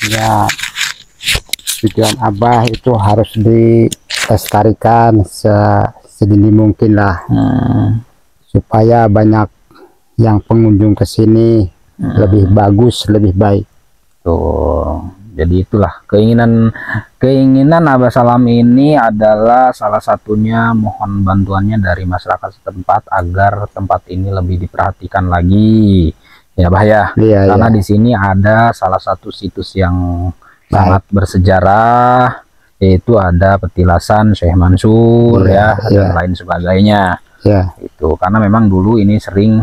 Ya, tujuan Abah itu harus dilestarikan sedini mungkin lah, supaya banyak yang pengunjung ke sini lebih bagus, lebih baik.
Tuh, jadi itulah keinginan Abah Salam ini adalah salah satunya mohon bantuannya dari masyarakat setempat agar tempat ini lebih diperhatikan lagi, ya Bah ya.
Iya,
Karena
iya.
di sini ada salah satu situs yang sangat bersejarah, yaitu ada petilasan Syekh Mansur,
Iya,
ya,
iya.
dan lain sebagainya.
Ya,
Itu karena memang dulu ini sering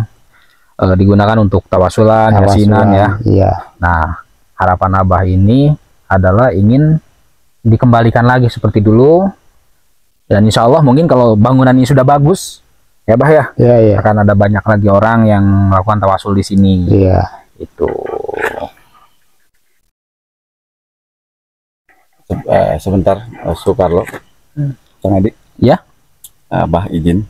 digunakan untuk tawasulan, yasinan ya.
Iya.
Nah, harapan Abah ini adalah ingin dikembalikan lagi seperti dulu, dan insya Allah mungkin kalau bangunan ini sudah bagus ya Bah ya,
Iya, iya.
akan ada banyak lagi orang yang melakukan tawasul di sini.
Iya.
Itu
Sebentar, Sukarlo, Kang Edi.
ya.
Abah izin.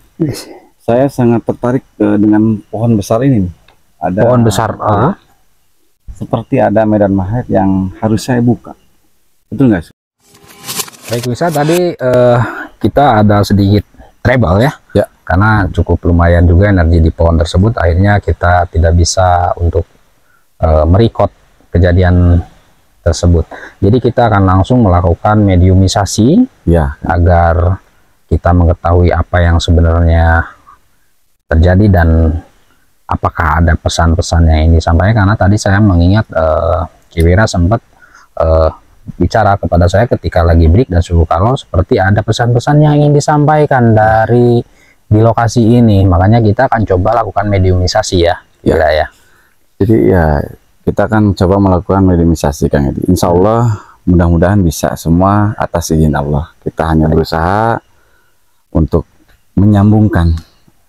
Saya sangat tertarik dengan pohon besar ini. Ada
Pohon besar,
seperti ada medan magnet yang harus saya buka. Betul nggak?
baik bisa tadi kita ada sedikit trouble ya,
Ya.
karena cukup lumayan juga energi di pohon tersebut. Akhirnya kita tidak bisa untuk merekod kejadian tersebut. Jadi kita akan langsung melakukan mediumisasi
Ya.
agar kita mengetahui apa yang sebenarnya terjadi dan apakah ada pesan-pesan yang ingin disampaikan. Karena tadi saya mengingat Ki Wira sempat bicara kepada saya ketika lagi break dan suhu kalau seperti ada pesan-pesan yang ingin disampaikan dari di lokasi ini. Makanya kita akan coba lakukan mediumisasi ya,
Ya.
Wira ya.
Jadi ya kita akan coba melakukan mediumisasi, Kang Edi. Insya Allah mudah-mudahan bisa semua atas izin Allah. Kita hanya berusaha untuk menyambungkan.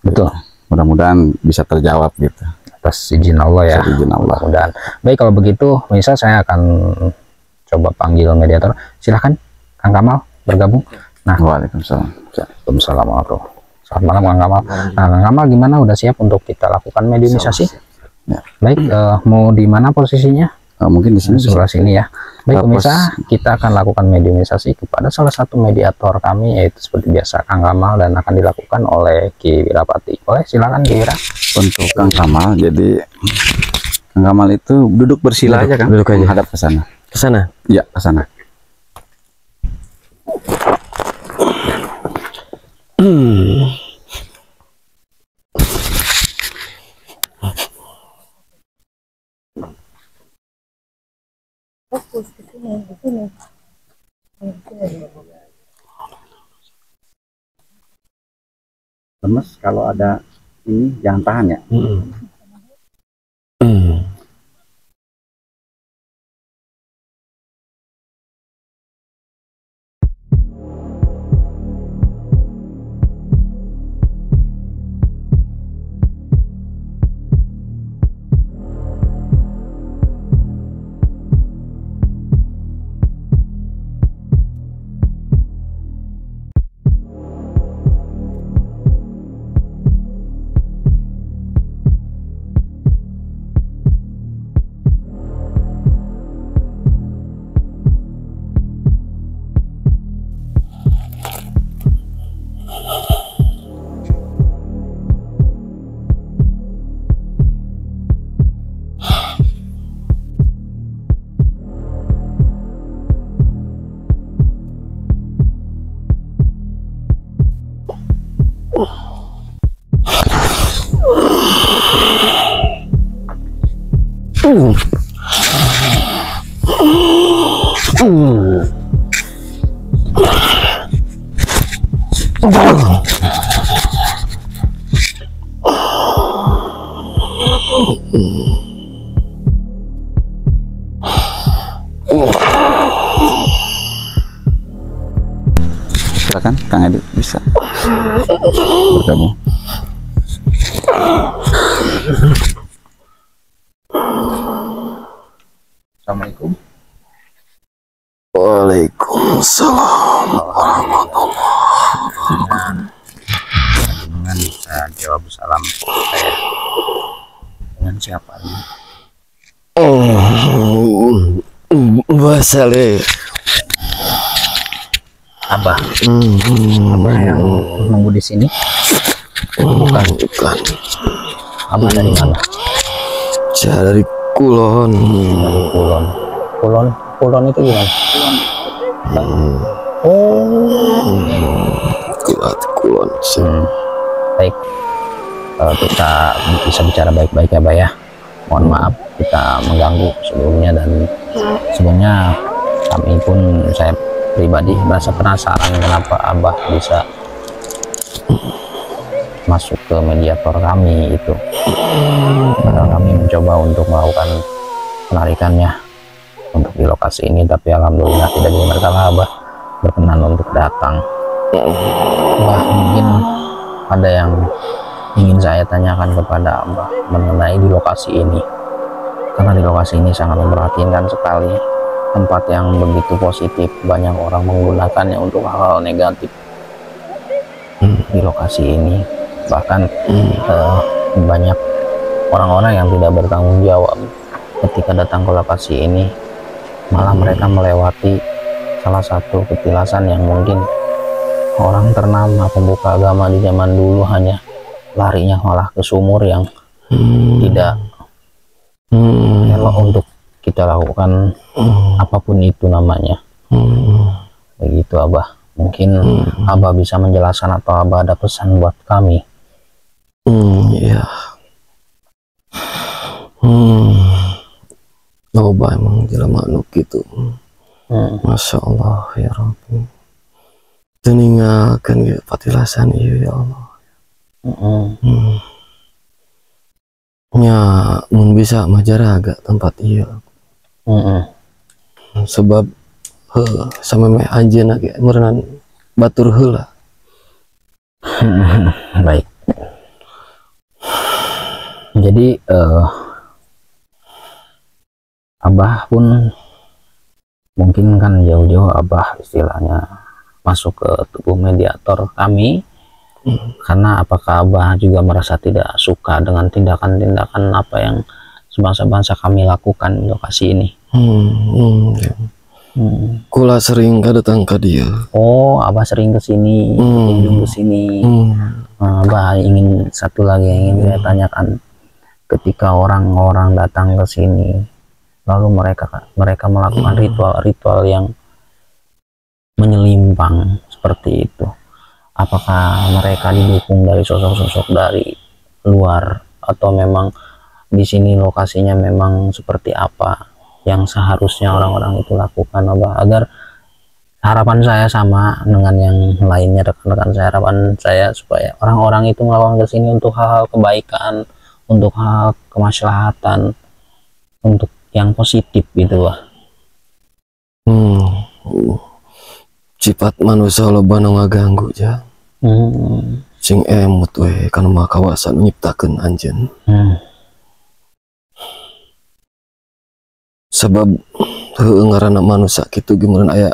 Betul.
Mudah-mudahan bisa terjawab gitu.
Atas izin Allah ya.
Atas izin Allah.
Mudah-mudahan. Baik, kalau begitu misal saya akan coba panggil mediator. Silahkan Kang Kamal bergabung. Nah,
Waalaikumsalam.
Waalaikumsalam warahmatullahi wabarakatuh. Selamat malam Kang Kamal. Nah, Kang Kamal gimana, udah siap untuk kita lakukan mediumisasi?
Ya.
Baik, mau di mana posisinya?
Mungkin di sini bisa.
Sebelah sini ya. Baik
Tapos.
pemirsa, kita akan lakukan mediumisasi kepada salah satu mediator kami, yaitu seperti biasa Kang Kamal, dan akan dilakukan oleh Ki Wirapati. Boleh silakan Ki Wira.
Untuk Kang Kamal, jadi Kang Kamal itu duduk bersila aja, Kang.
duduk aja.
Menghadap ke sana.
Ke sana.
Ya, ke sana. Lemes kalau ada ini jangan tahan ya. Silakan Kang Edi bisa bergabung.
Assalamualaikum.
Waalaikumsalam warahmatullahi
Dengan saya jawab salam saya dengan siapa ini?
Mbak Saleh.
Abah. Abah yang nunggu di sini?
Bukan.
Abah dari mana?
Saya dari Kulon.
Dari Kulon. Kulon itu gimana?
Kulon.
Baik. Kita bisa bicara baik-baik ya, Abah ya. Mohon maaf kita mengganggu sebelumnya, dan sebenarnya kami pun, saya pribadi merasa penasaran kenapa Abah bisa masuk ke mediator kami itu. Karena kami mencoba untuk melakukan penarikannya untuk di lokasi ini, tapi alhamdulillah tidak dibenarkan. Abah berkenan untuk datang. Wah, mungkin ada yang ingin saya tanyakan kepada Abah mengenai di lokasi ini, karena di lokasi ini sangat memperhatikan sekali. Tempat yang begitu positif, banyak orang menggunakannya untuk hal-hal negatif di lokasi ini. Bahkan banyak orang-orang yang tidak bertanggung jawab ketika datang ke lokasi ini, malah mereka melewati salah satu petilasan yang mungkin orang ternama pembuka agama di zaman dulu, hanya larinya malah ke sumur yang tidak elok untuk kita lakukan, apapun itu namanya. Begitu Abah. Mungkin Abah bisa menjelaskan atau Abah ada pesan buat kami?
Iya. Loba emang jelema nu kitu. Masya Allah ya Rabbi. Teningakan ya patilasan ieu ya Allah. Ya mun bisa mah jaraga tempat ieu. Sebab sama meh anjeunna ge meureunna batur heula.
Baik. Jadi Abah pun mungkin kan jauh-jauh Abah istilahnya masuk ke tubuh mediator kami, karena apakah Abah juga merasa tidak suka dengan tindakan-tindakan apa yang sebangsa-bangsa kami lakukan di lokasi ini?
Kula sering datang ke dia.
Oh, Abah sering ke sini, kunjung ke sini. Abah ingin satu lagi yang ingin saya tanyakan, ketika orang-orang datang ke sini, lalu mereka melakukan ritual-ritual yang menyelimpang seperti itu, apakah mereka didukung dari sosok-sosok dari luar, atau memang di sini lokasinya memang seperti apa yang seharusnya orang-orang itu lakukan, Abah? Agar harapan saya sama dengan yang lainnya, rekan-rekan saya, harapan saya supaya orang-orang itu melakukan ke sini untuk hal-hal kebaikan, untuk hal kemaslahatan, untuk yang positif gitu, Wah.
Sifat manusia loba nu ngaganggu ja. Sing emut we kana mah kawasan nyiptakeun anjeun. Sebab heueuh ngaranna manusia kitu ge meureun aya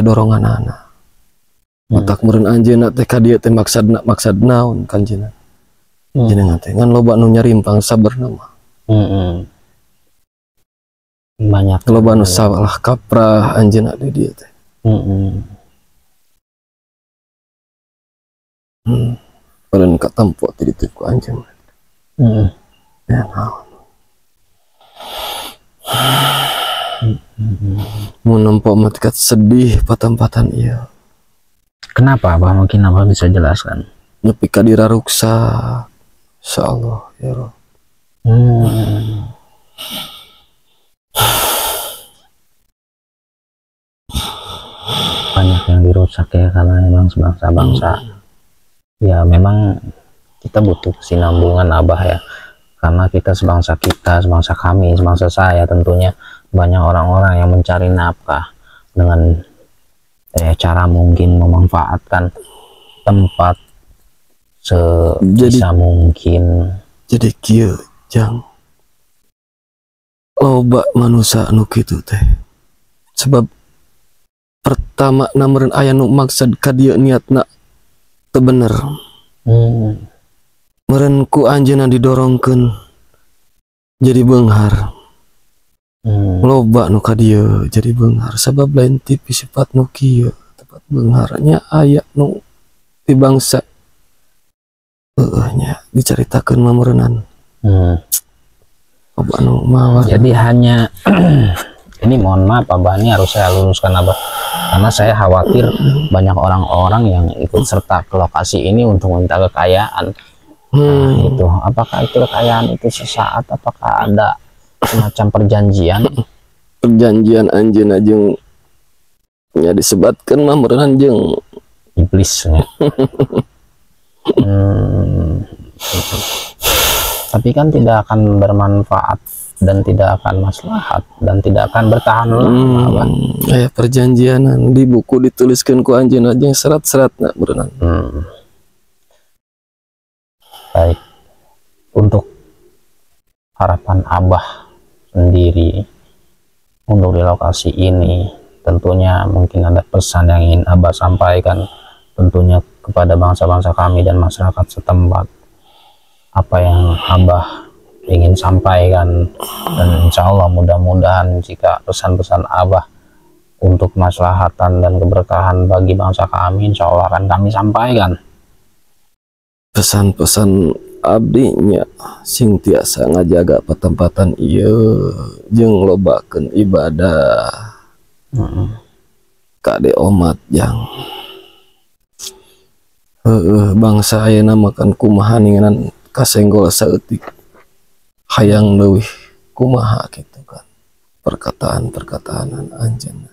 doronganana. Matak meureun anjeunna teh ka dieu teh maksad naon kanjeunna. Jenengan teh ngan loba nu nyarimpang sabarna mah.
Banyak
loba nu salah kaprah anjeunna di dieu teh. Paling katempo ti ditu ku anjeun. Ya naon. Mun nampak matikat sedih patempatan iya.
Kenapa, Abah? Mungkin Abah bisa jelaskan.
Nepi ka diraruksa. Insyaallah ya Rob.
Banyak yang dirusak ya, karena memang sebangsa-bangsa ya, memang kita butuh kesinambungan Abah ya, karena kita, sebangsa kami, sebangsa saya tentunya, banyak orang-orang yang mencari nafkah dengan cara mungkin memanfaatkan tempat sebisa mungkin.
Jadi kieu jang loba manusia anu kitu teh, sebab pertama namun aya nu maksud ka dieu niatna teu bener. Meureun ku anjeunna didorongkeun jadi beunghar. Loba nu ka dieu jadi beunghar, sabab lain tipi sifat nu kieu tempat beungharnya aya nu di bangsa nya diceritakeun mameureunnan. Loba nu mawar.
Jadi hanya ini mohon maaf Abah, ini harus saya luruskan Abah, karena saya khawatir banyak orang-orang yang ikut serta ke lokasi ini untuk minta kekayaan. Nah, itu apakah itu kekayaan itu sesaat, apakah ada semacam perjanjian anjeunna jeung nya disebatkeun mah meureunnan jeung iblisnya. Tapi kan tidak akan bermanfaat dan tidak akan maslahat dan tidak akan bertahan lama.
Aya perjanjianan di buku dituliskeun ku anjeunna jeung serat-seratna meureunnan.
Baik, untuk harapan Abah sendiri untuk di lokasi ini, tentunya mungkin ada pesan yang ingin Abah sampaikan tentunya kepada bangsa-bangsa kami dan masyarakat setempat. Apa yang Abah ingin sampaikan, dan insya Allah mudah-mudahan jika pesan-pesan Abah untuk kemaslahatan dan keberkahan bagi bangsa kami, insya Allah akan kami sampaikan.
Pesan-pesan abdinya sing tiasa ngajaga patempatan ieu jeung lobakeun ibadah kade umat yang bangsa ayeuna makan kumaha ninganan kasenggol saeutik hayang leuwih kumaha gitu kan perkataan-perkataan anjeunna.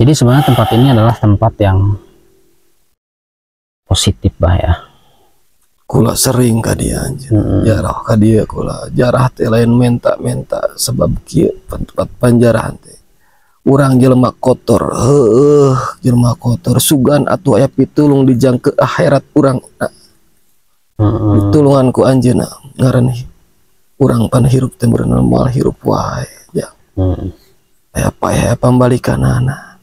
Jadi sebenarnya tempat ini adalah tempat yang positif Bah ya.
Kula sering ka dieu anjeun, jarah ka dieu kula. Jarah teh lain menta-menta, sebab kieu tempat panjarahan teh urang jelema kotor, jelema kotor sugan atuh aya pitulung dijang ke akhirat urang. Pitulungan ku anjeunna ngaran urang pan hirup teh beuneu moal hirup wae ya. Aya pambalikanana.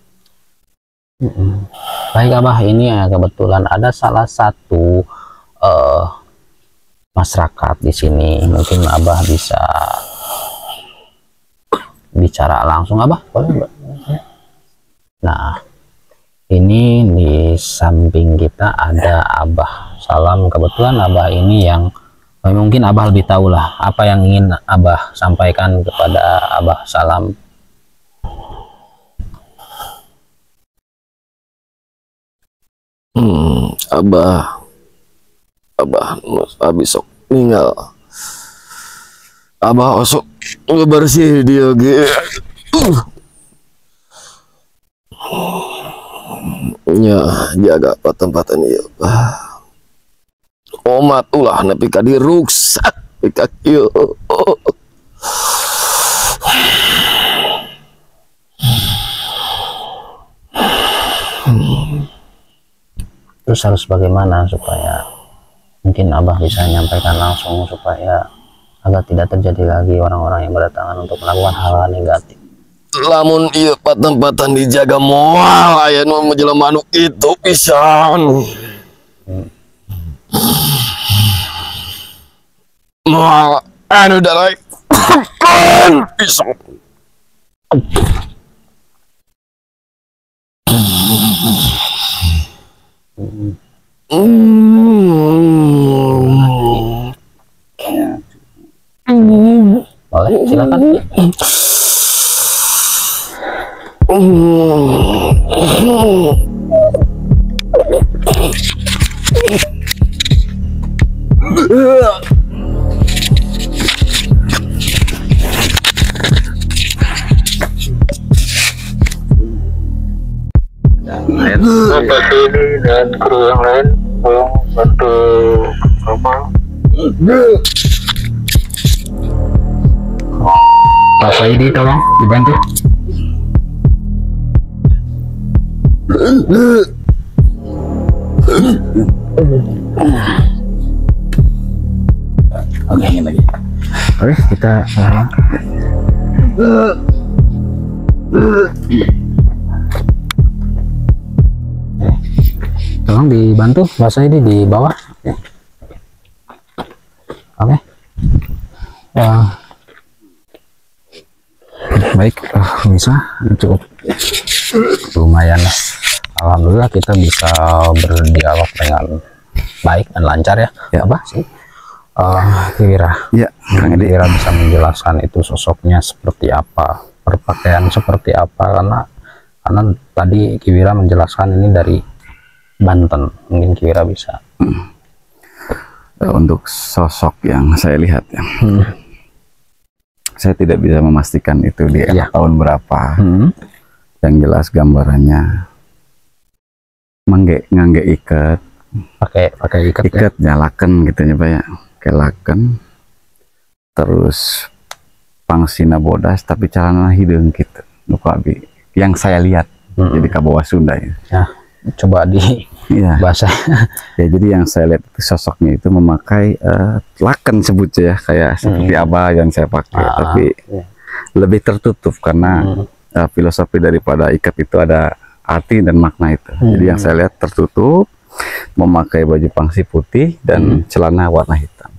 Baik Abah, ini ya kebetulan ada salah satu masyarakat di sini, mungkin Abah bisa bicara langsung Abah, boleh Mbak? Nah, ini di samping kita ada Abah Salam. Kebetulan Abah ini yang mungkin Abah lebih tahu lah apa yang ingin Abah sampaikan kepada Abah Salam.
Abah sok ninggal. Abah osok ngebersih dia ge. Ya, jaga patempatan ieu. Omat ulah nepi ka diruksak ka kieu.
Terus harus bagaimana supaya mungkin Abah bisa menyampaikan langsung supaya agar tidak terjadi lagi orang-orang yang berdatangan untuk melakukan hal-hal negatif.
Lamun ieu patempatan dijaga moal aya nu menjelema anu kitu pisan. Moal anu darai pisan.
Boleh, silakan.
atas ini dan kru yang lain tolong bantu kapal.
Pak Saidi tolong dibantu. Oke, ingin lagi. Oke, kita tolong dibantu Pak Saidi di bawah. Oke. Ya. Baik, bisa cukup lumayan lah. Alhamdulillah kita bisa berdialog dengan baik dan lancar ya. Apa sih? Kiwira. Ya, Kiwira bisa menjelaskan itu sosoknya seperti apa, berpakaian seperti apa, karena tadi Kiwira menjelaskan ini dari Banten. Mungkin Kiwira bisa.
Untuk sosok yang saya lihat ya. Saya tidak bisa memastikan itu di tahun berapa. Yang jelas gambarannya ngangge ikat, pakai ikat nyalakan gitu ya Pak ya, kayak laken, terus pangsina bodas tapi celana hidung gitu, lupa abi. Yang saya lihat jadi kabawa Sunda ya.
Coba di bahasa.
Ya jadi yang saya lihat itu sosoknya itu memakai laken sebutnya ya, kayak seperti abah yang saya pakai, tapi lebih tertutup karena filosofi daripada ikat itu ada arti dan makna itu. Jadi yang saya lihat tertutup, memakai baju pangsi putih dan celana warna hitam.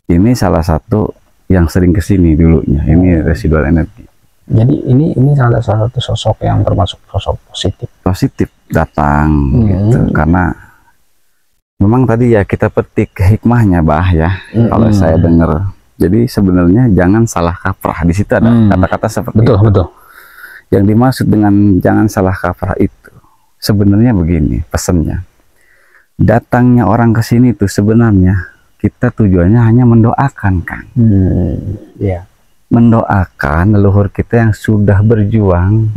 Ini salah satu yang sering kesini dulunya. Ini residual energi.
Jadi ini salah satu sosok yang termasuk sosok positif datang gitu, karena memang tadi ya kita petik hikmahnya bah ya. Kalau saya dengar, jadi sebenarnya jangan salah kaprah. Di situ ada kata-kata seperti itu. Betul. Yang dimaksud dengan jangan salah kaprah itu sebenarnya begini pesannya. Datangnya orang ke sini itu sebenarnya kita tujuannya hanya mendoakan, Kang. Mendoakan leluhur kita yang sudah berjuang.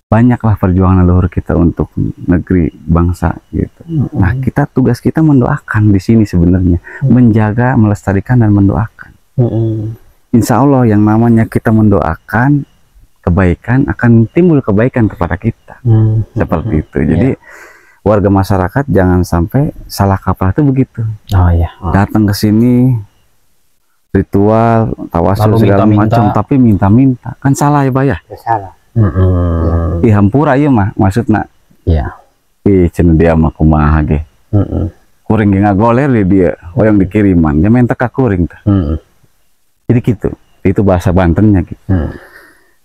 Banyaklah perjuangan leluhur kita untuk negeri bangsa gitu. Nah, tugas kita mendoakan di sini sebenarnya, menjaga, melestarikan dan mendoakan. Insya Allah yang namanya kita mendoakan kebaikan akan timbul kebaikan kepada kita. Seperti itu. Jadi warga masyarakat jangan sampai salah kaprah itu begitu. Datang ke sini ritual tawasul segala macam tapi minta-minta kan salah ya Pak ya.
Salah.
Hampura iya mah maksudnya. Cenah dia mah kumaha ge. Kuring ge ngagoler dia yang dikiriman dia minta ka kuring teh. Jadi gitu. Itu bahasa Bantennya gitu.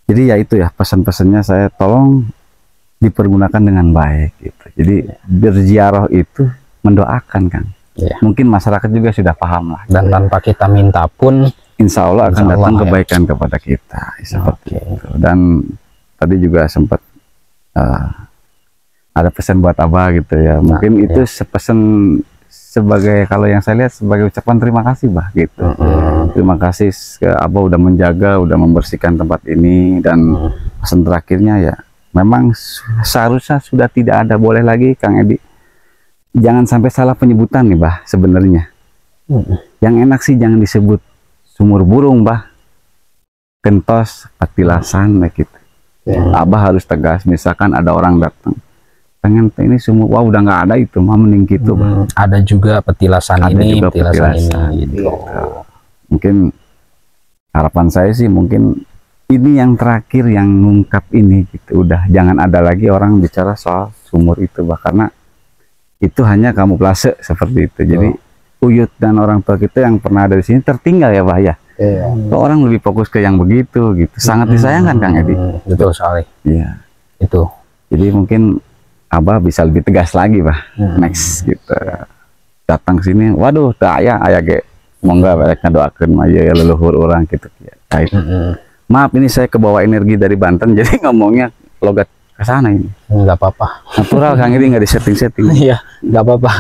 Jadi ya itu ya pesan-pesannya, saya tolong dipergunakan dengan baik gitu. Jadi berziarah itu mendoakan kan. Mungkin masyarakat juga sudah paham lah.
Dan tanpa kita minta pun
insya Allah akan datang kebaikan kepada kita seperti itu. Dan tadi juga sempat ada pesan buat Abah gitu ya. Mungkin itu pesan sebagai, kalau yang saya lihat sebagai ucapan terima kasih Bah gitu. Terima kasih ke Abah udah menjaga, udah membersihkan tempat ini. Dan pesan terakhirnya ya memang seharusnya sudah tidak ada boleh lagi Kang Edi. Jangan sampai salah penyebutan nih Bah sebenarnya. Yang enak sih jangan disebut sumur burung Bah, kentos, patilasan gitu. Abah harus tegas. Misalkan ada orang datang pengen ini sumur, wah udah nggak ada itu mah mending gitu Bah.
Ada juga petilasan ini gitu.
Mungkin harapan saya sih mungkin ini yang terakhir yang ngungkap ini gitu. Udah jangan ada lagi orang bicara soal sumur itu Bah, karena itu hanya kamuflase seperti itu. Jadi Uyut dan orang tua kita yang pernah ada di sini tertinggal ya Bah ya. Orang lebih fokus ke yang begitu gitu. Sangat disayangkan Kang Edi.
Betul sekali.
Iya.
Itu.
Jadi mungkin Abah bisa lebih tegas lagi Bah. Next gitu. Datang sini, waduh tak ayah ge. Monggo mereka doakan aja ya leluhur orang gitu. Maaf ini saya kebawa energi dari Banten jadi ngomongnya logat ke sana ini.
Nggak apa-apa.
Natural Kang ini nggak di setting-setting.
Iya, nggak apa-apa.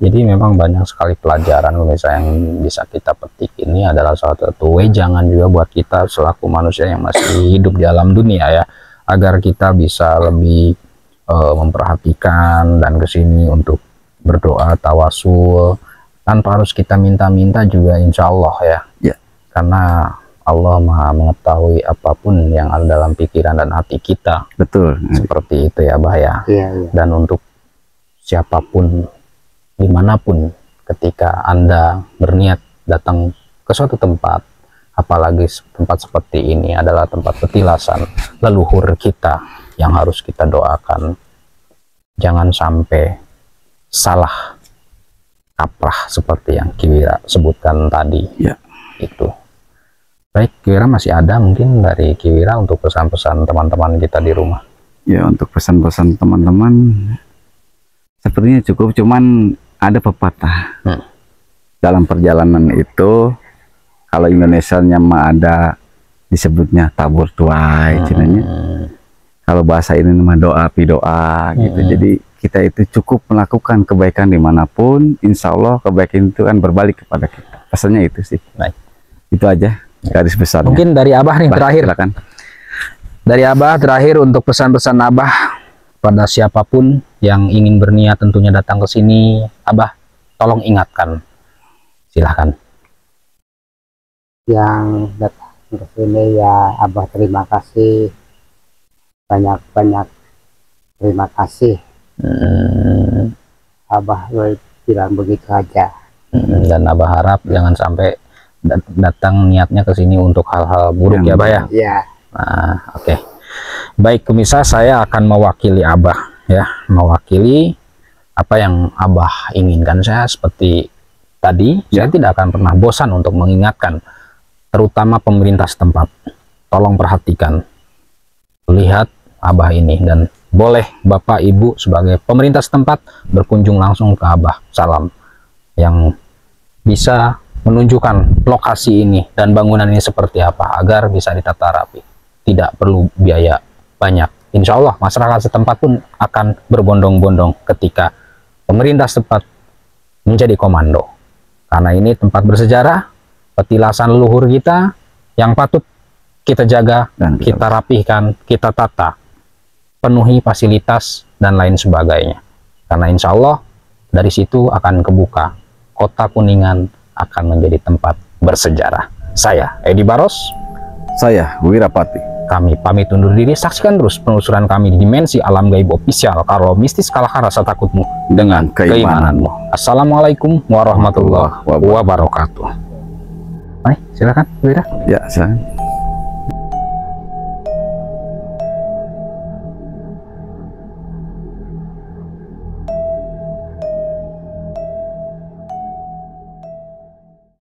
Jadi memang banyak sekali pelajaran misalnya yang bisa kita petik. Ini adalah salah satu jangan juga buat kita selaku manusia yang masih hidup di alam dunia ya, agar kita bisa lebih memperhatikan dan kesini untuk berdoa tawasul tanpa harus kita minta-minta juga, insya Allah ya. Karena Allah Maha mengetahui apapun yang ada dalam pikiran dan hati kita.
Betul.
Seperti itu ya, Bah ya.
Iya.
Dan untuk siapapun, dimanapun, ketika Anda berniat datang ke suatu tempat, apalagi tempat seperti ini adalah tempat petilasan leluhur kita yang harus kita doakan. Jangan sampai salah kaprah seperti yang Kiwira sebutkan tadi.
Ya.
Itu. Baik, Kiwira masih ada mungkin dari Kiwira untuk pesan-pesan teman-teman kita di rumah.
Ya, untuk pesan-pesan teman-teman sepertinya cukup, cuman ada pepatah. Dalam perjalanan itu, kalau Indonesianya mah ada disebutnya tabur tuai, cenanya. Kalau bahasa ini nama doa pidoa gitu. Jadi kita itu cukup melakukan kebaikan dimanapun, insya Allah kebaikan itu kan berbalik kepada kita. Pesannya itu sih.
Baik.
Itu aja garis besarnya.
Mungkin dari Abah nih terakhir.
Silakan.
Dari Abah terakhir untuk pesan-pesan Abah pada siapapun yang ingin berniat tentunya datang ke sini, Abah tolong ingatkan. Silahkan.
Yang datang ke sini ya Abah terima kasih, banyak-banyak terima kasih. Abah bilang begitu aja.
Dan Abah harap jangan sampai datang niatnya ke sini untuk hal-hal buruk ya, Bah ya.
Iya.
Nah, oke. Baik, pemirsa, saya akan mewakili Abah ya, mewakili apa yang Abah inginkan. Saya seperti tadi, saya tidak akan pernah bosan untuk mengingatkan, terutama pemerintah setempat. Tolong perhatikan, lihat Abah ini, dan boleh Bapak Ibu sebagai pemerintah setempat berkunjung langsung ke Abah Salam yang bisa menunjukkan lokasi ini dan bangunan ini seperti apa agar bisa ditata rapi. Tidak perlu biaya banyak. Insya Allah masyarakat setempat pun akan berbondong-bondong ketika pemerintah setempat menjadi komando. Karena ini tempat bersejarah, petilasan leluhur kita yang patut kita jaga, dan kita rapihkan, kita tata, penuhi fasilitas dan lain sebagainya. Karena insya Allah dari situ akan kebuka kota Kuningan akan menjadi tempat bersejarah. Saya Edi Baros,
saya Wirapati.
Kami pamit undur diri. Saksikan terus penelusuran kami di Dimensi Alam Gaib Official. Kalau mistis kalahkan rasa takutmu
dengan keimananmu.
Assalamualaikum warahmatullahi wabarakatuh. Baik, silakan Wira.
Ya, silakan.